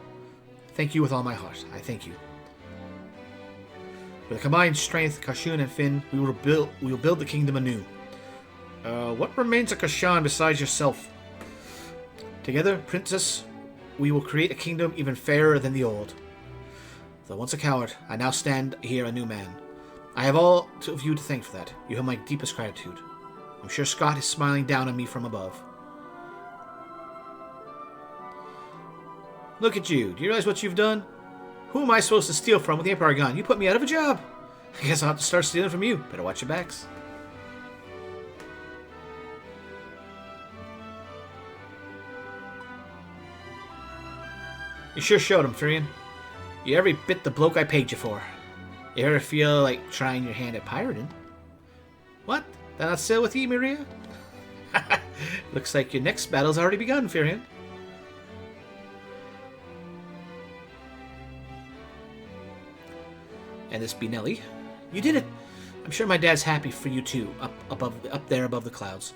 Thank you with all my heart. I thank you. With a combined strength, Kashyyyn and Finn, we will build the kingdom anew. What remains of Kashan besides yourself? Together, Princess, we will create a kingdom even fairer than the old. Though once a coward, I now stand here a new man. I have all of you to thank for that. You have my deepest gratitude. I'm sure Scott is smiling down on me from above. Look at you. Do you realize what you've done? Who am I supposed to steal from with the Empire gone? You put me out of a job. I guess I'll have to start stealing from you. Better watch your backs. You sure showed him, Furion. You're every bit the bloke I paid you for. You ever feel like trying your hand at pirating? What? That not still with you, Maria? Looks like your next battle's already begun, Furion. And this be Nelly. You did it! I'm sure my dad's happy for you too, up there above the clouds.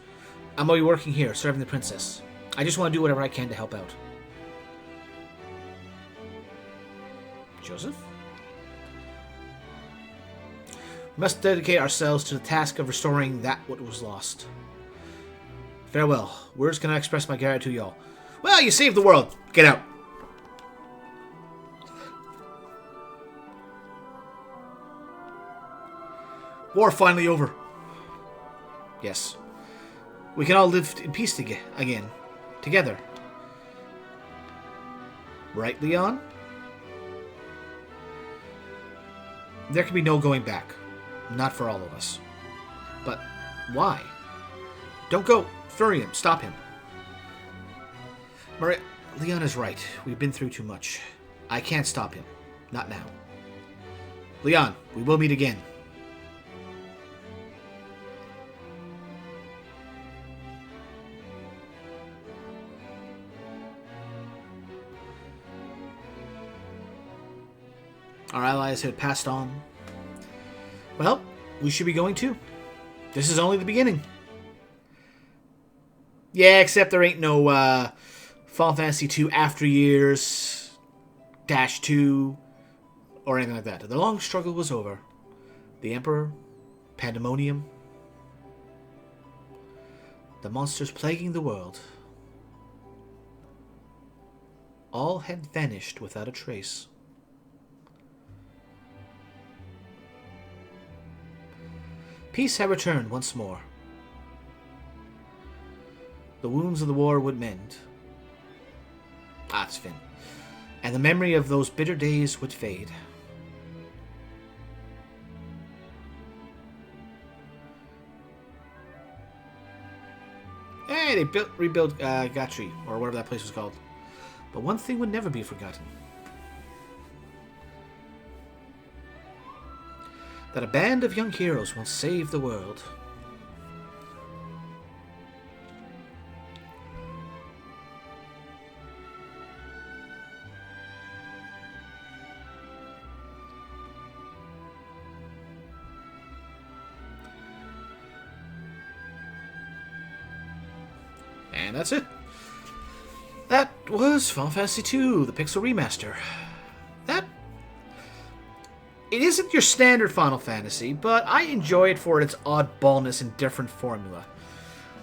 I'm only working here, serving the princess. I just want to do whatever I can to help out. Joseph? We must dedicate ourselves to the task of restoring that what was lost. Farewell. Words cannot express my gratitude to y'all. Well, you saved the world. Get out. War finally over. Yes. We can all live in peace again. Together. Right, Leon? There can be no going back. Not for all of us. But why? Don't go. Furion, stop him. Maria, Leon is right. We've been through too much. I can't stop him. Not now. Leon, we will meet again. Our allies had passed on. Well, we should be going too. This is only the beginning. Yeah, except there ain't no Final Fantasy II After Years -2 or anything like that. The long struggle was over. The Emperor, Pandemonium, the monsters plaguing the world, all had vanished without a trace. Peace had returned once more. The wounds of the war would mend. Ah, it's Finn. And the memory of those bitter days would fade. Hey, they rebuilt Gatri, or whatever that place was called. But one thing would never be forgotten. That a band of young heroes once saved the world. And that's it. That was Final Fantasy II, the Pixel Remaster. It isn't your standard Final Fantasy, but I enjoy it for its oddballness and different formula.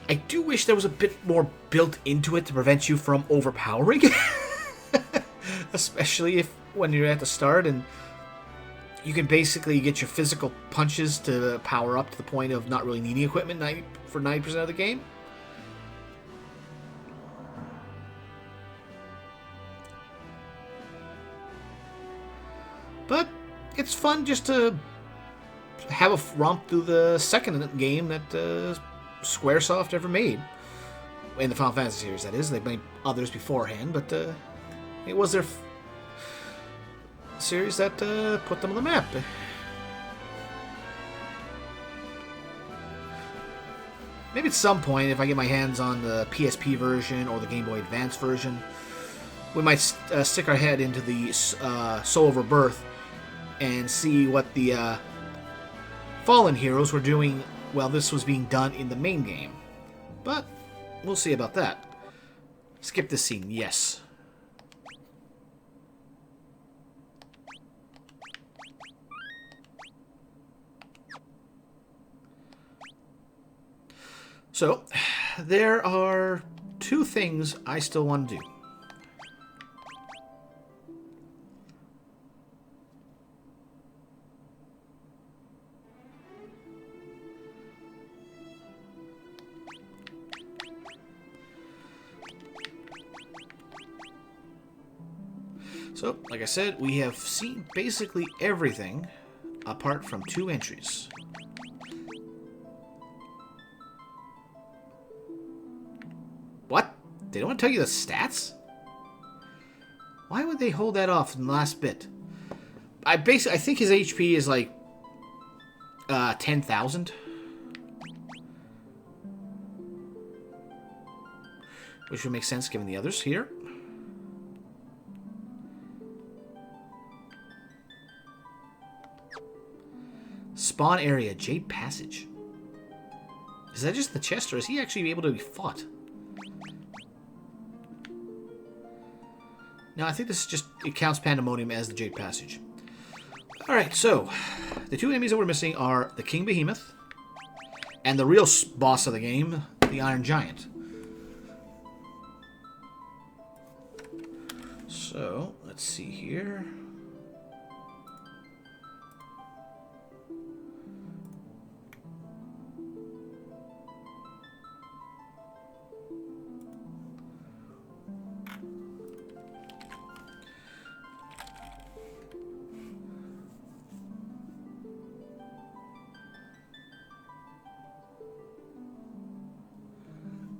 I do wish there was a bit more built into it to prevent you from overpowering Especially if when you're at the start and you can basically get your physical punches to power up to the point of not really needing equipment for 90% of the game. But it's fun just to have a romp through the second game that Squaresoft ever made. In the Final Fantasy series, that is. They've made others beforehand, but it was their series that put them on the map. Maybe at some point, if I get my hands on the PSP version or the Game Boy Advance version, we might stick our head into the Soul of Rebirth and see what the Fallen Heroes were doing while this was being done in the main game. But we'll see about that. Skip this scene, yes. So, there are two things I still want to do. So, like I said, we have seen basically everything apart from two entries. What? They don't want to tell you the stats? Why would they hold that off in the last bit? I think his HP is like 10,000. Which would make sense given the others here. Spawn area, Jade Passage. Is that just the chest, or is he actually able to be fought? No, I think this is just, it counts Pandemonium as the Jade Passage. Alright, so, the two enemies that we're missing are the King Behemoth and the real boss of the game, the Iron Giant. So, let's see here.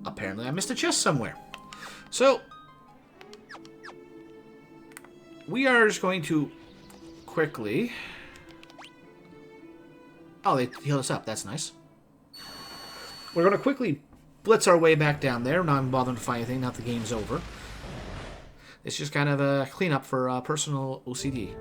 Apparently I missed a chest somewhere. So, we are just going to quickly... Oh, they healed us up. That's nice. We're going to quickly blitz our way back down there. Not even bothering to find anything. Now the game's over. It's just kind of a cleanup for personal OCD.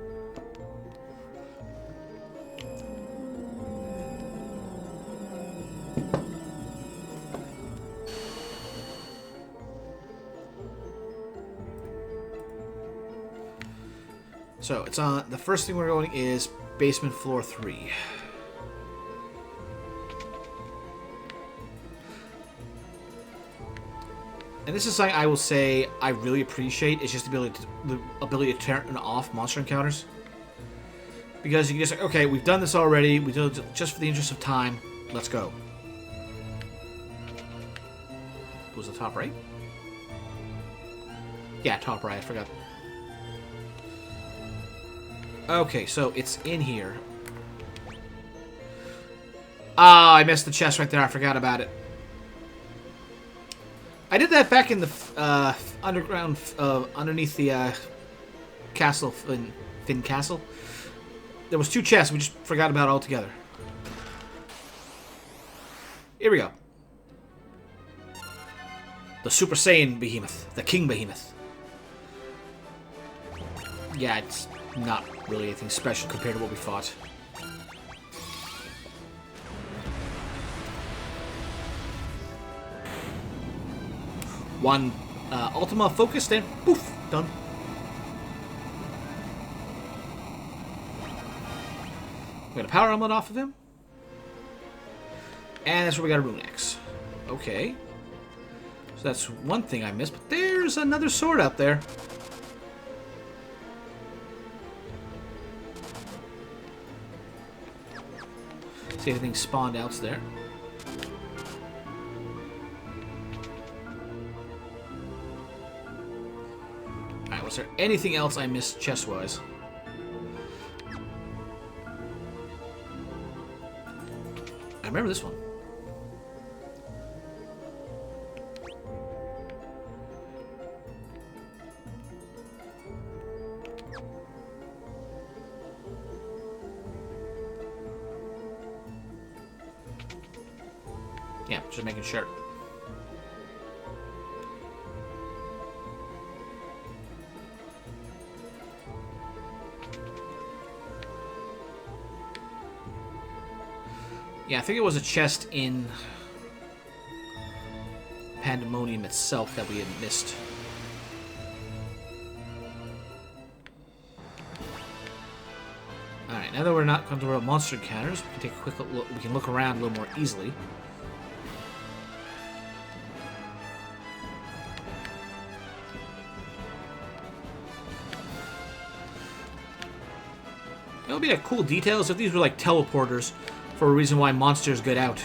So, it's on. The first thing we're going is basement floor 3. And this is something I will say I really appreciate. It's just the ability to turn off monster encounters. Because you can just say, okay, we've done this already. We did it just for the interest of time. Let's go. Was the top right? Yeah, top right. I forgot. Okay, so it's in here. Ah, I missed the chest right there. I forgot about it. I did that back in the underground, underneath the castle, Finn Castle. There was 2 chests. We just forgot about altogether. Here we go. The Super Saiyan Behemoth. The King Behemoth. Yeah, it's not really anything special compared to what we fought. One Ultima focused and poof, done. We got a power helmet off of him. And that's where we got a Rune Axe. Okay. So that's one thing I missed, but there's another sword out there. See anything spawned else there. Alright, was there anything else I missed chest-wise? I remember this one. Yeah, just making sure. Yeah, I think it was a chest in Pandemonium itself that we had missed. Alright, now that we're not going to world monster encounters, we can take a quick look. We can look around a little more easily. It would be a cool details if these were like teleporters for a reason why monsters get out.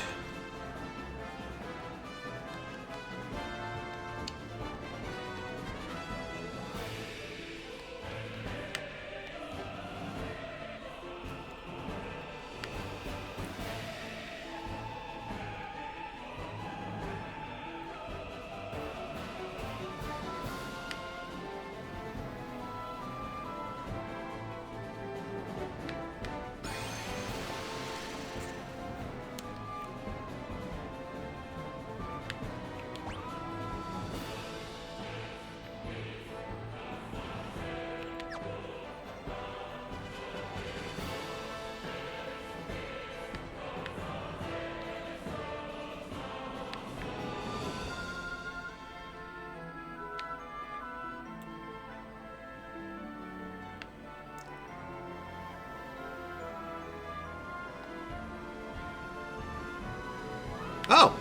Oh!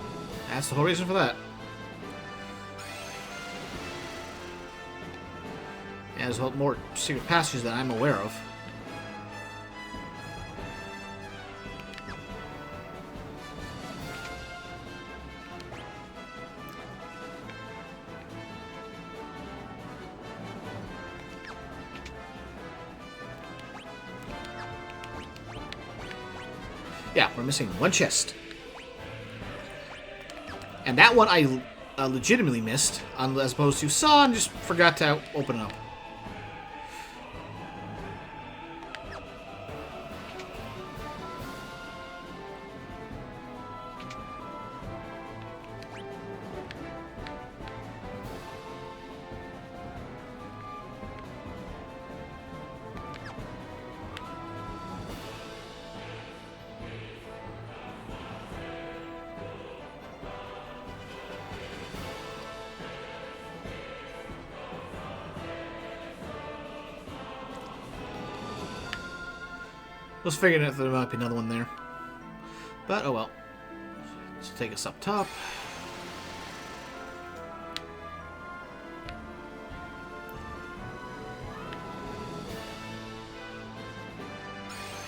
That's the whole reason for that. Yeah, there's a lot more secret passages that I'm aware of. Yeah, we're missing one chest. And that one I legitimately missed, as opposed to saw and just forgot to open it up. I was figuring that there might be another one there. But, oh well. This will take us up top.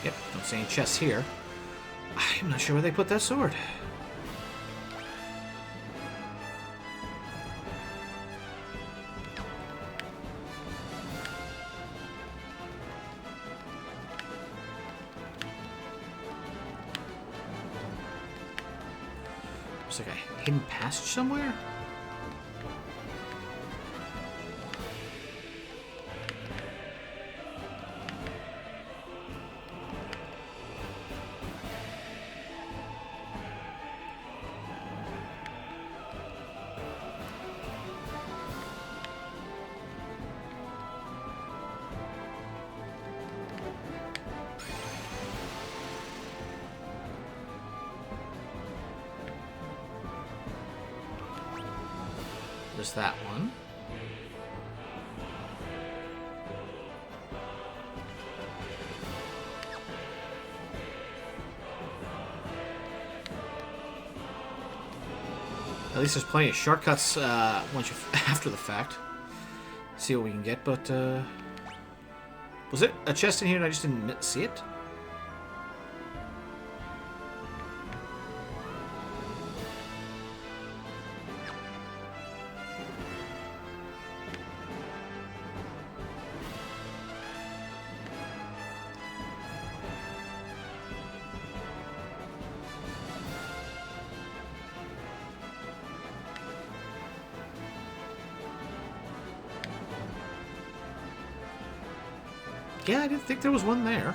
Yep, don't see any chests here. I'm not sure where they put that sword. There's like a hidden passage somewhere? There's that one. At least there's plenty of shortcuts once you after the fact. See what we can get, but was it a chest in here and I just didn't see it? Yeah, I didn't think there was one there.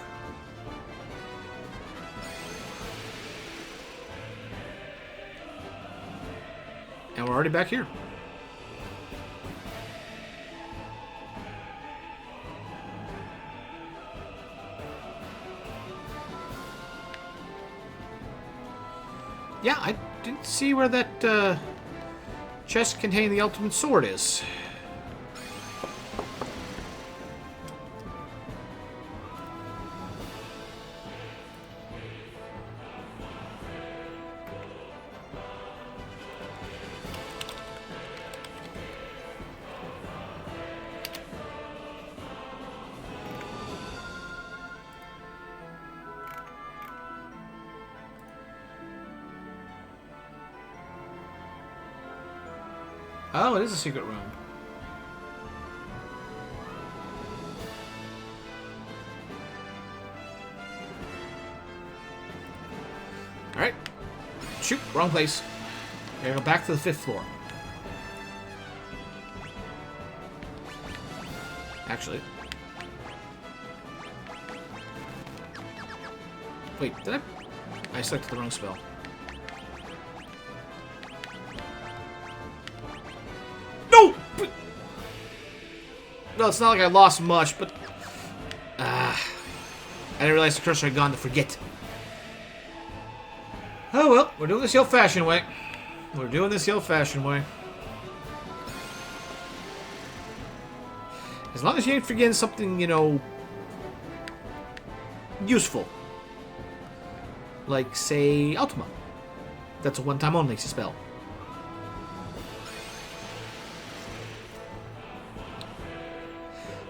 And we're already back here. Yeah, I didn't see where that chest containing the ultimate sword is. Oh, it is a secret room. Alright. Shoot, wrong place. Gotta go back to the 5th floor. Actually. Wait, did I selected the wrong spell. No! No, it's not like I lost much, but... I didn't realize the cursor had gone to forget. Oh well, we're doing this the old-fashioned way. We're doing this the old-fashioned way. As long as you ain't forgetting something, you know, useful. Like, say, Ultima. That's a one-time only spell.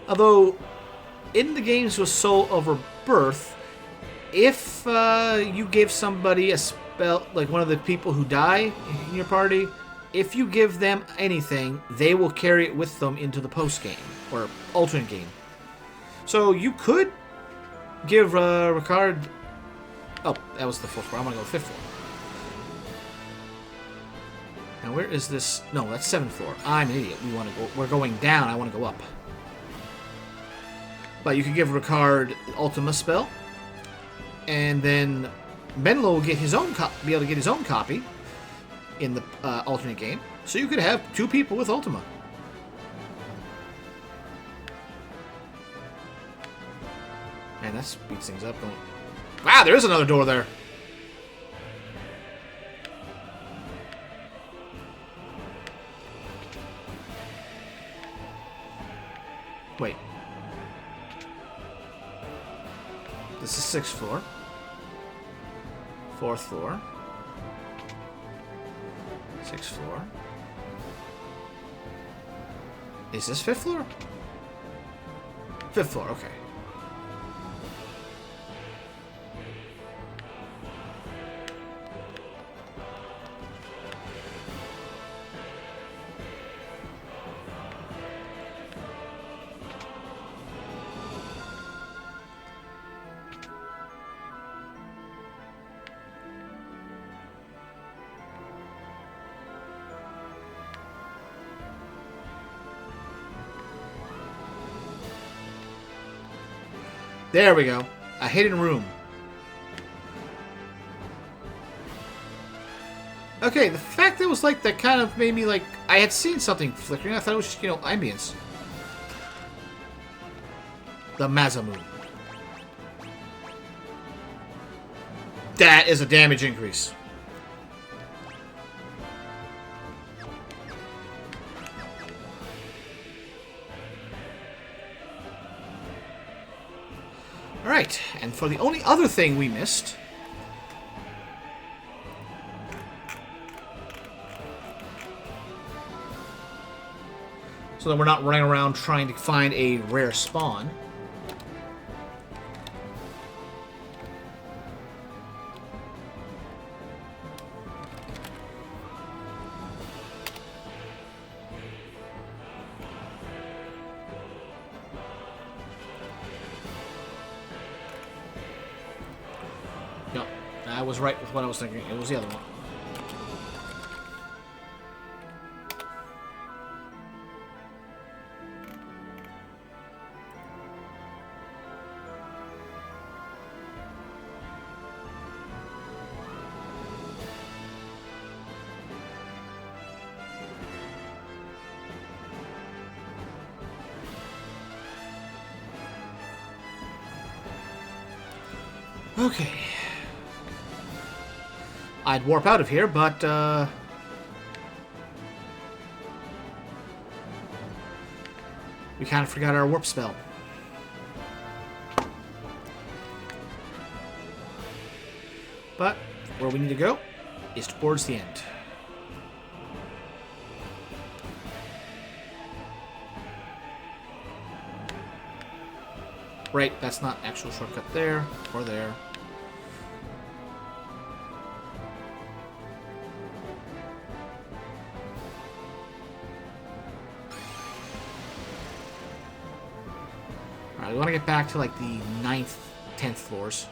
Although, in the games with Soul of Rebirth, if you give somebody a spell, like one of the people who die in your party, if you give them anything, they will carry it with them into the post-game, or alternate game. So you could give Ricard... Oh, that was the 4th floor. I'm going to go 5th floor. Now, where is this? No, that's 7th floor. I'm an idiot. We're going down. I want to go up. But you could give Ricard Ultima spell, and then Menlo will get his own be able to get his own copy in the alternate game. So you could have 2 people with Ultima. And that speeds things up. Wow, there is another door there. Wait. This is 6th floor. 4th floor. 6th floor. Is this 5th floor? 5th floor, okay. There we go. A hidden room. Okay, the fact that it was like that kind of made me like... I had seen something flickering. I thought it was just, you know, ambience. The Mazamoon. That is a damage increase. Alright, and for the only other thing we missed... so that we're not running around trying to find a rare spawn. No, I was right with what I was thinking. It was the other one. Okay. I'd warp out of here, but, we kind of forgot our warp spell. But where we need to go is towards the end. Right, that's not actual shortcut there or there. Alright, we want to get back to like the 9th, 10th floors.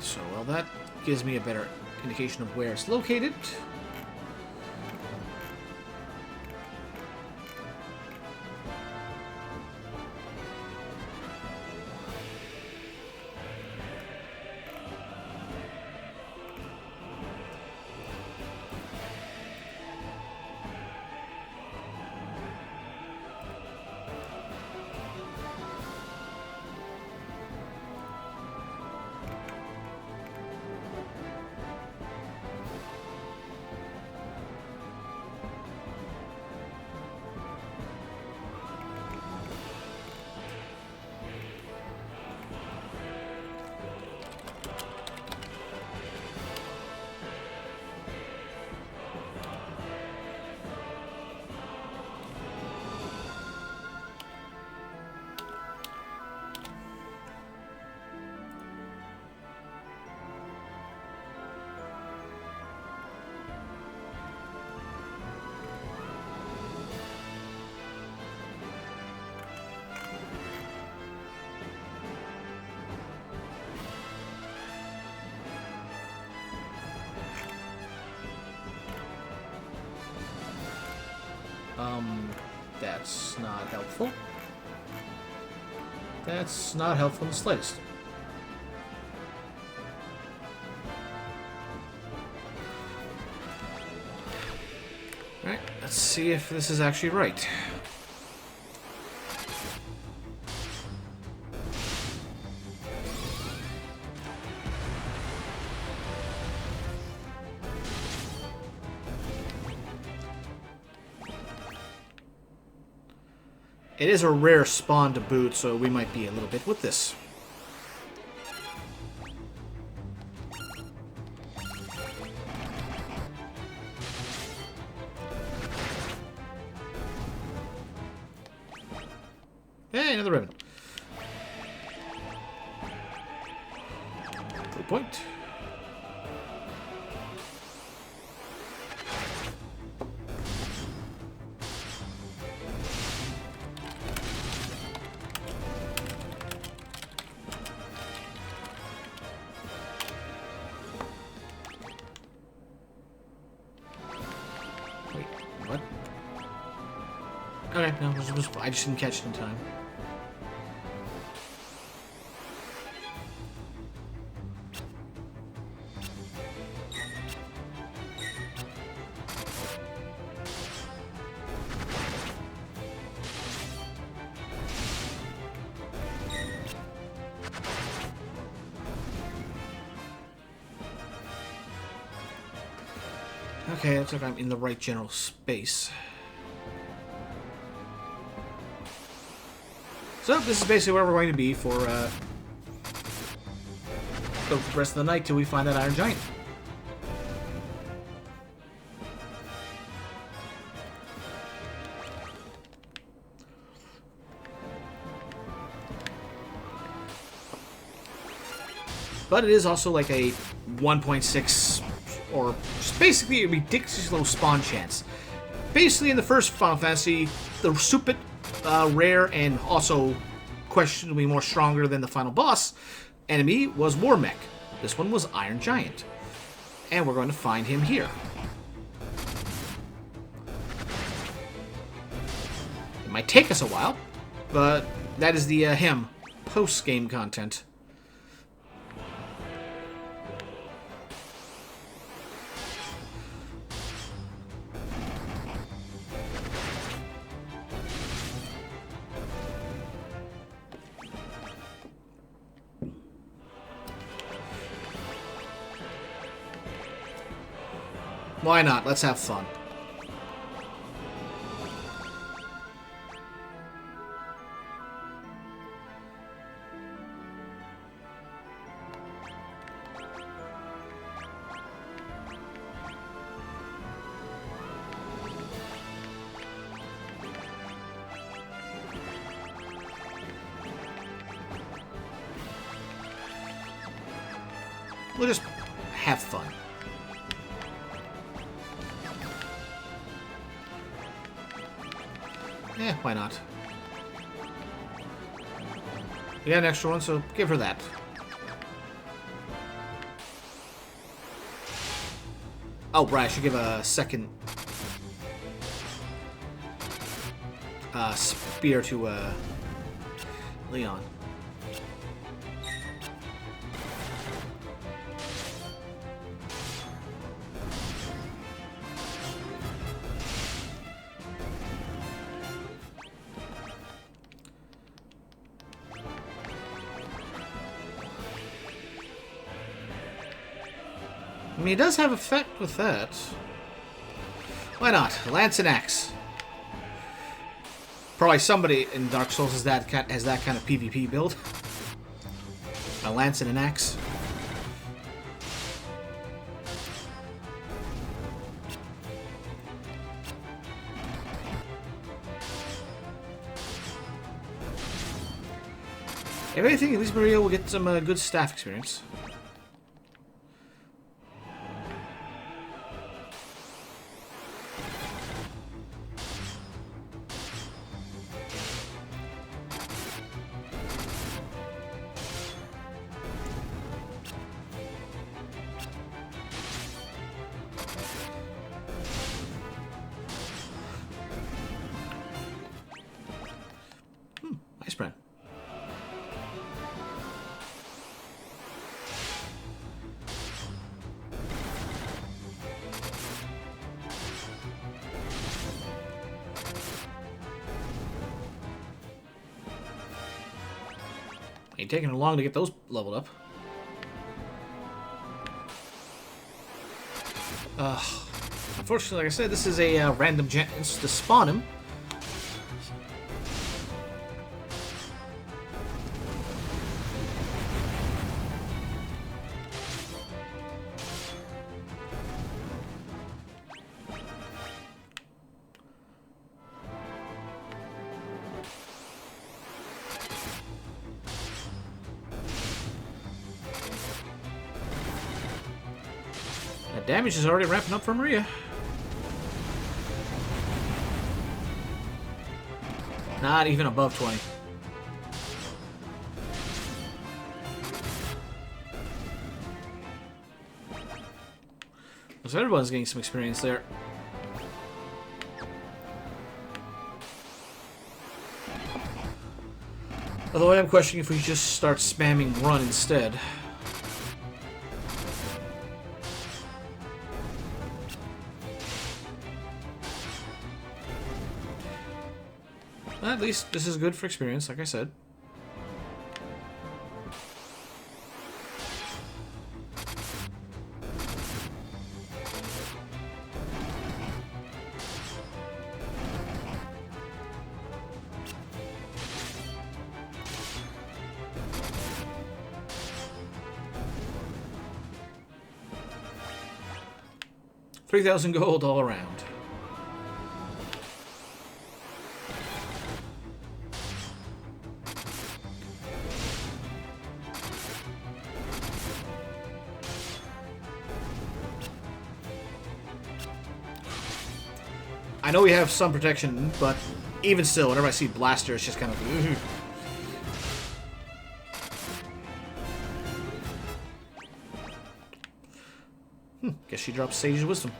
So, well, that gives me a better indication of where it's located. That's not helpful. That's not helpful in the slightest. Alright, let's see if this is actually right. It is a rare spawn to boot, so we might be a little bit with this. Hey, another ribbon. Good point. What? Okay, no, I just didn't catch it in time. Okay, looks like I'm in the right general space. So, this is basically where we're going to be for the rest of the night till we find that Iron Giant. But it is also like a 1.6 or just basically a ridiculously low spawn chance. Basically, in the first Final Fantasy, the stupid, rare, and also questionably more stronger than the final boss enemy was War Mech. This one was Iron Giant. And we're going to find him here. It might take us a while, but that is the him post-game content. Why not? Let's have fun. We'll just have fun. Eh, why not? We got an extra one, so give her that. Oh, right, I should give a second spear to Leon. I mean, he does have effect with that. Why not? Lance and Axe. Probably somebody in Dark Souls has that kind of PvP build. A lance and an axe. If anything, at least Maria will get some good staff experience. Nice, Brent. Ain't taking long to get those leveled up. Unfortunately, like I said, this is a random chance to spawn him. That damage is already ramping up for Maria. Not even above 20. So everyone's getting some experience there. Although I am questioning if we just start spamming run instead. At least this is good for experience, like I said. $3,000 gold all around. I know we have some protection, but even still, whenever I see Blaster, it's just kind of... Guess she drops Sage's Wisdom.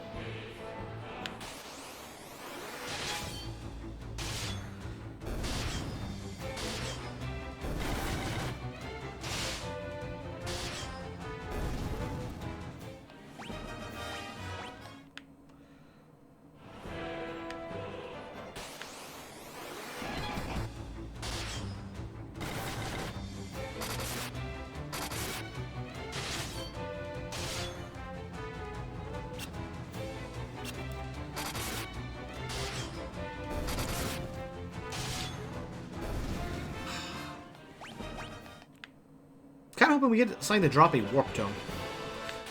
Kind of hoping we get something to drop a Warp Tome.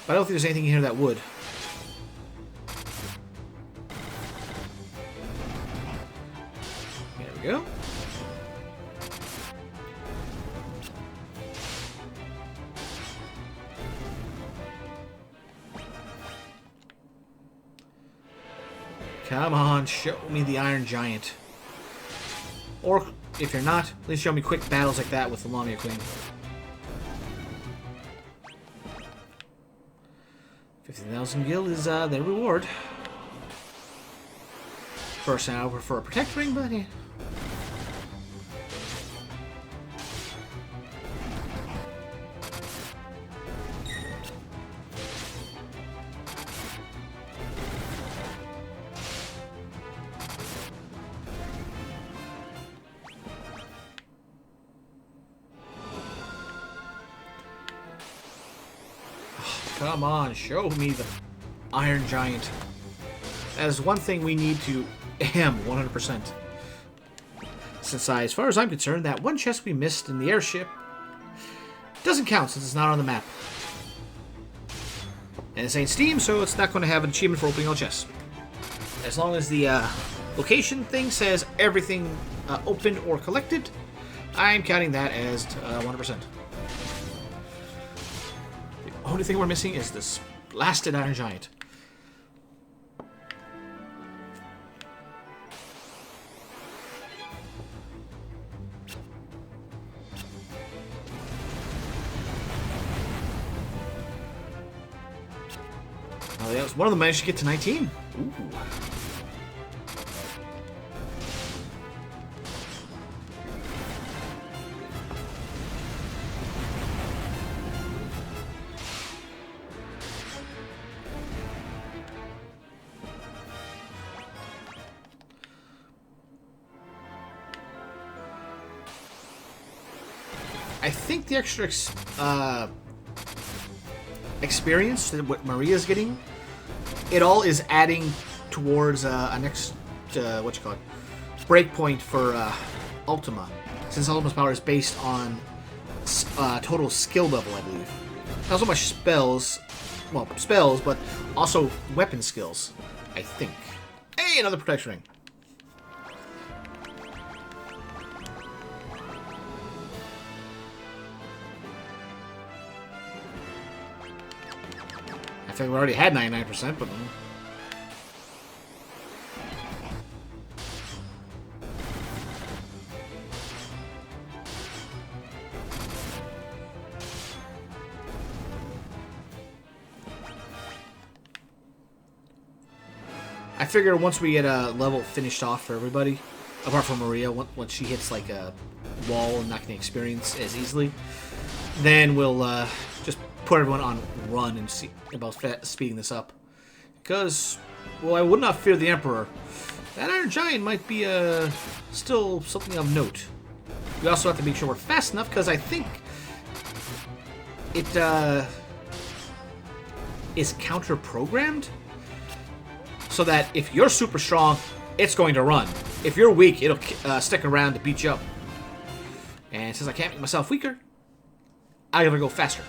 But I don't think there's anything in here that would. There we go. Come on, show me the Iron Giant. Or, if you're not, at least show me quick battles like that with the Lamia Queen. 15,000 gil is the reward. First, I would prefer a Protect Ring, but yeah. Come on, show me the Iron Giant. That is one thing we need to am 100%. Since as far as I'm concerned, that one chest we missed in the airship doesn't count since it's not on the map. And this ain't Steam, so it's not going to have an achievement for opening all chests. As long as the location thing says everything opened or collected, I'm counting that as 100%. The only thing we're missing is this blasted Iron Giant. Oh, yeah, one of them managed to get to 19. Ooh. I think the extra experience that what Maria's getting, it all is adding towards a next breakpoint for Ultima, since Ultima's power is based on total skill level, I believe. Not so much spells, but also weapon skills, I think. Hey, another protection ring. I think we already had 99%, but... I figure once we get a level finished off for everybody, apart from Maria, once she hits like a wall and not getting experience as easily, then we'll just put everyone on run and see about speeding this up. Because, well, I would not fear the Emperor. That Iron Giant might be still something of note. We also have to make sure we're fast enough, because I think it is counter-programmed, so that if you're super strong, it's going to run. If you're weak, it'll stick around to beat you up. And since I can't make myself weaker, I gotta go faster.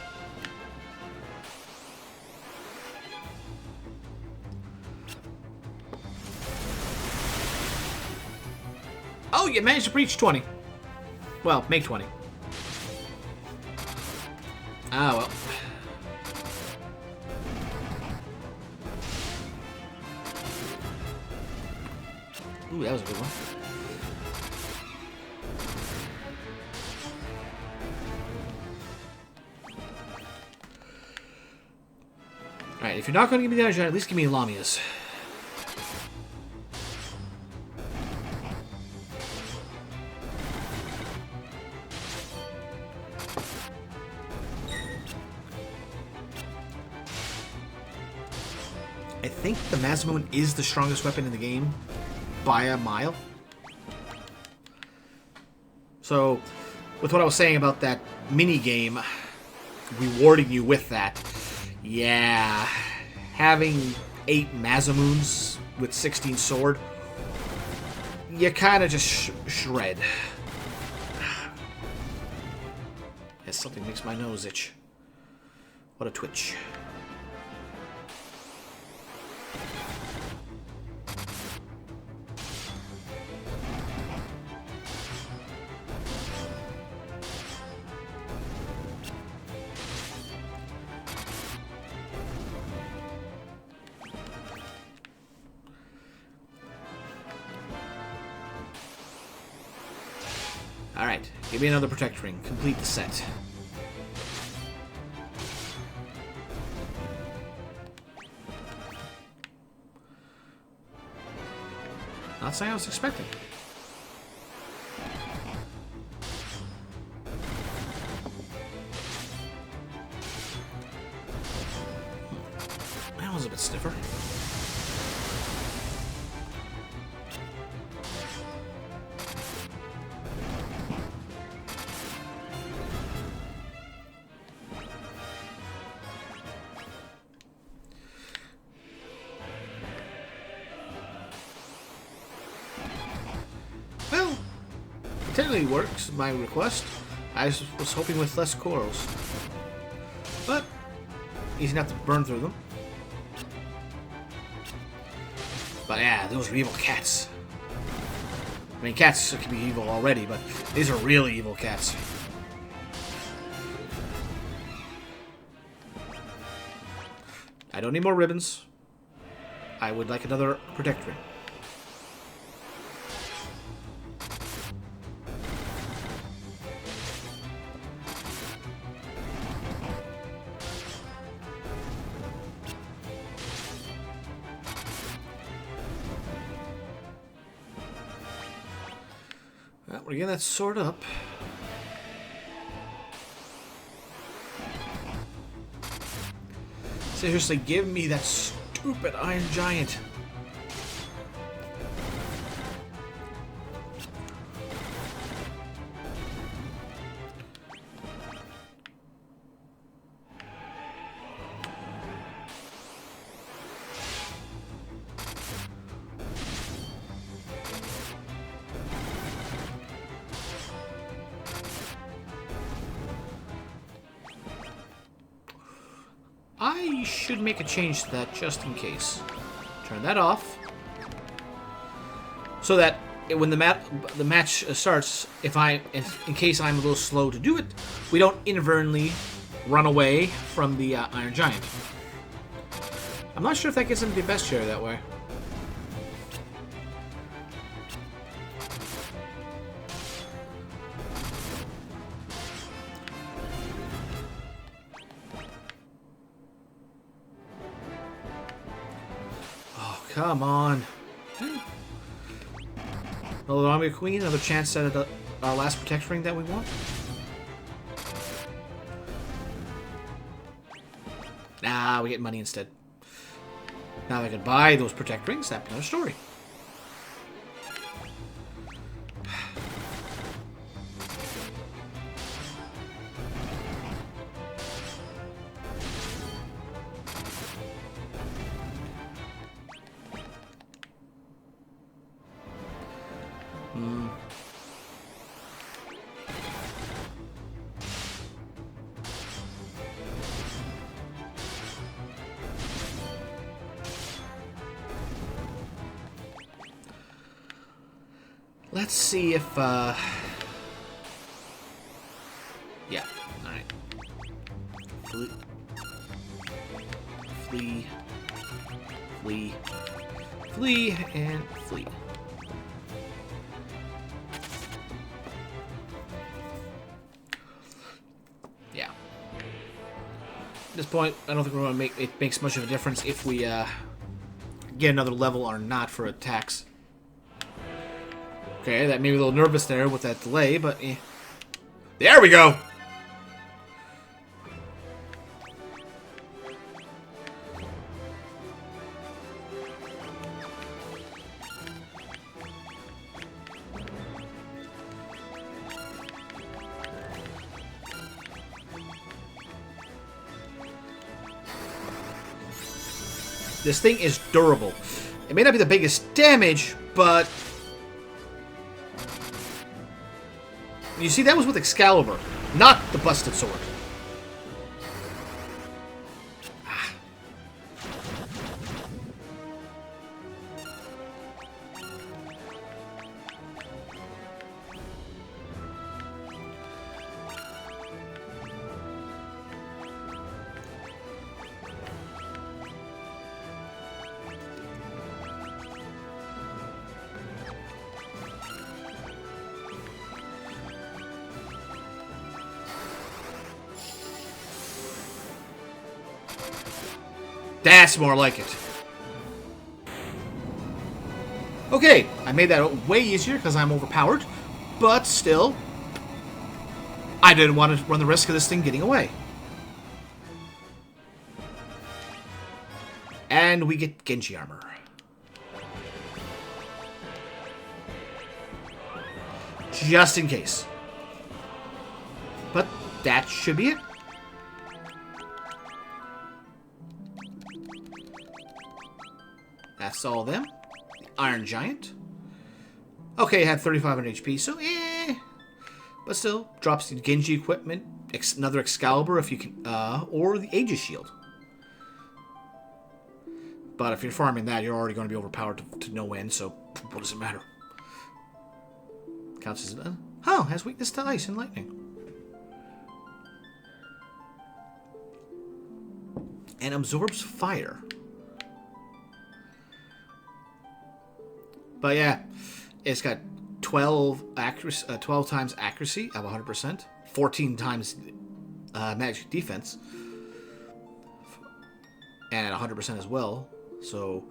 Oh, you managed to breach 20. Well, make 20. Ah, well. Ooh, that was a good one. Alright, if you're not going to give me the Iron Giant, at least give me Lamia's. I think the Masamune is the strongest weapon in the game by a mile. So, with what I was saying about that mini-game rewarding you with that, yeah, having 8 Masamunes with 16 sword, you kind of just shred. Yes, something makes my nose itch. What a twitch. Alright, give me another Protect Ring. Complete the set. Not something I was expecting. That was a bit stiffer. Well, it technically works, my request. I was hoping with less corals. But, easy enough to burn through them. But yeah, those are evil cats. I mean, cats can be evil already, but these are really evil cats. I don't need more ribbons. I would like another Protect Ring. Well, we're getting that sword up. Seriously, give me that stupid Iron Giant. I should make a change to that just in case. Turn that off. So that when the match starts, in case I'm a little slow to do it, we don't inadvertently run away from the Iron Giant. I'm not sure if that gets into the best chair that way. Come on. Well, Army Queen, another chance at our last Protect Ring that we want. Nah, we get money instead. Now I can buy those Protect Rings, that'd be another story. Let's see if, yeah, alright. Flee, and flee. this point, I don't think we're going to it makes much of a difference if we get another level or not for attacks. Okay, that made me a little nervous there with that delay, but eh. There we go! This thing is durable. It may not be the biggest damage, but... You see, that was with Excalibur, not the Busted Sword. That's more like it. Okay, I made that way easier because I'm overpowered, but still, I didn't want to run the risk of this thing getting away. And we get Genji armor. Just in case. But that should be it. That's all of them. The Iron Giant. Okay, it had 3,500 HP, so eh. But still, drops the Genji equipment, another Excalibur if you can, or the Aegis Shield. But if you're farming that, you're already going to be overpowered to no end, so what does it matter? Counts as... oh, has weakness to ice and lightning. And absorbs fire. But yeah, it's got 12 times accuracy of 100%, 14 times magic defense, and at 100% as well. So,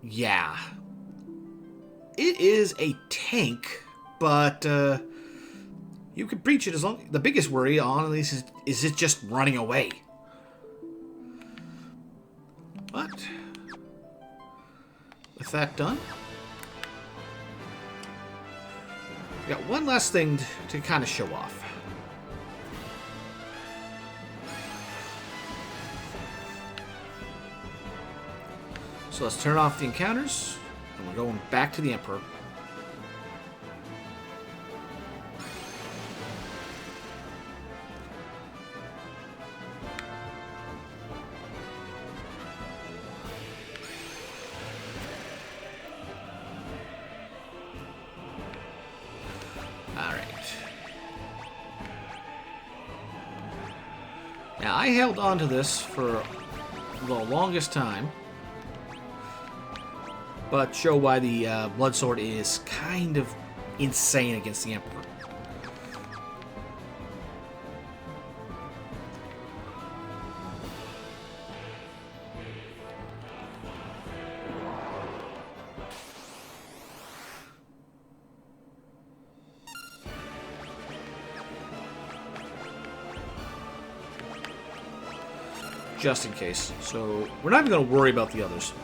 yeah, it is a tank, but you can breach it as long. The biggest worry on at least is it just running away. But with that done. We got one last thing to kind of show off. So let's turn off the encounters, and we're going back to the Emperor. Now, I held on to this for the longest time, but show why the Blood Sword is kind of insane against the Emperor. Just in case. So, we're not even going to worry about the others.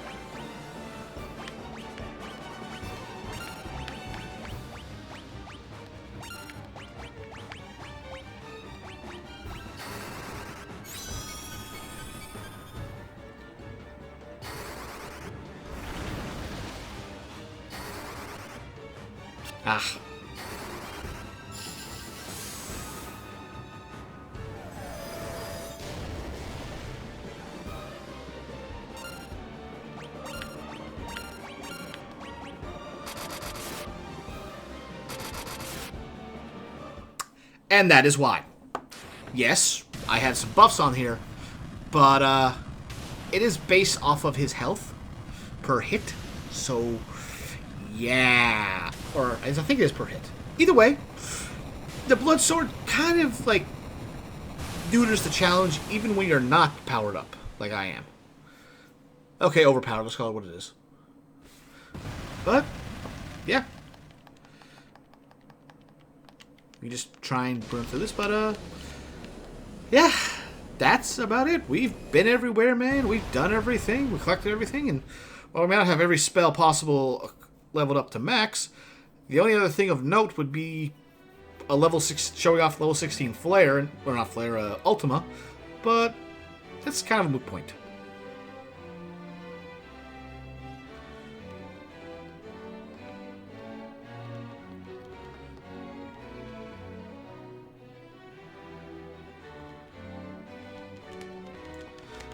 Ah. And that is why. Yes, I had some buffs on here, but it is based off of his health per hit. So, yeah. Or, I think it is per hit. Either way, the Blood Sword kind of, like, neuters the challenge even when you're not powered up, like I am. Okay, overpowered. Let's call it what it is. But, yeah. We just try and burn through this, but, yeah. That's about it. We've been everywhere, man. We've done everything. We collected everything, and while we may not have every spell possible leveled up to max, the only other thing of note would be a level 6 showing off level 16 flare, or not flare, Ultima, but that's kind of a moot point.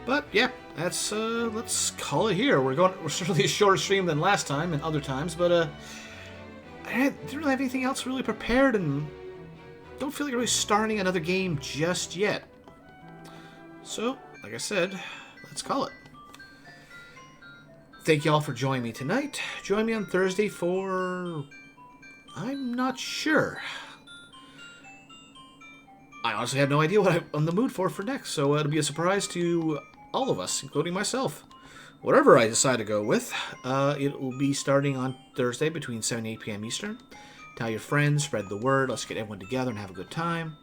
But yeah, that's let's call it here. We're certainly a shorter stream than last time and other times, but I didn't really have anything else really prepared, and don't feel like really starting another game just yet. So, like I said, let's call it. Thank you all for joining me tonight. Join me on Thursday for... I'm not sure. I honestly have no idea what I'm in the mood for next, so it'll be a surprise to all of us, including myself. Whatever I decide to go with, it will be starting on Thursday between 7 and 8 p.m. Eastern. Tell your friends, spread the word, let's get everyone together and have a good time.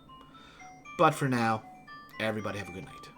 But for now, everybody have a good night.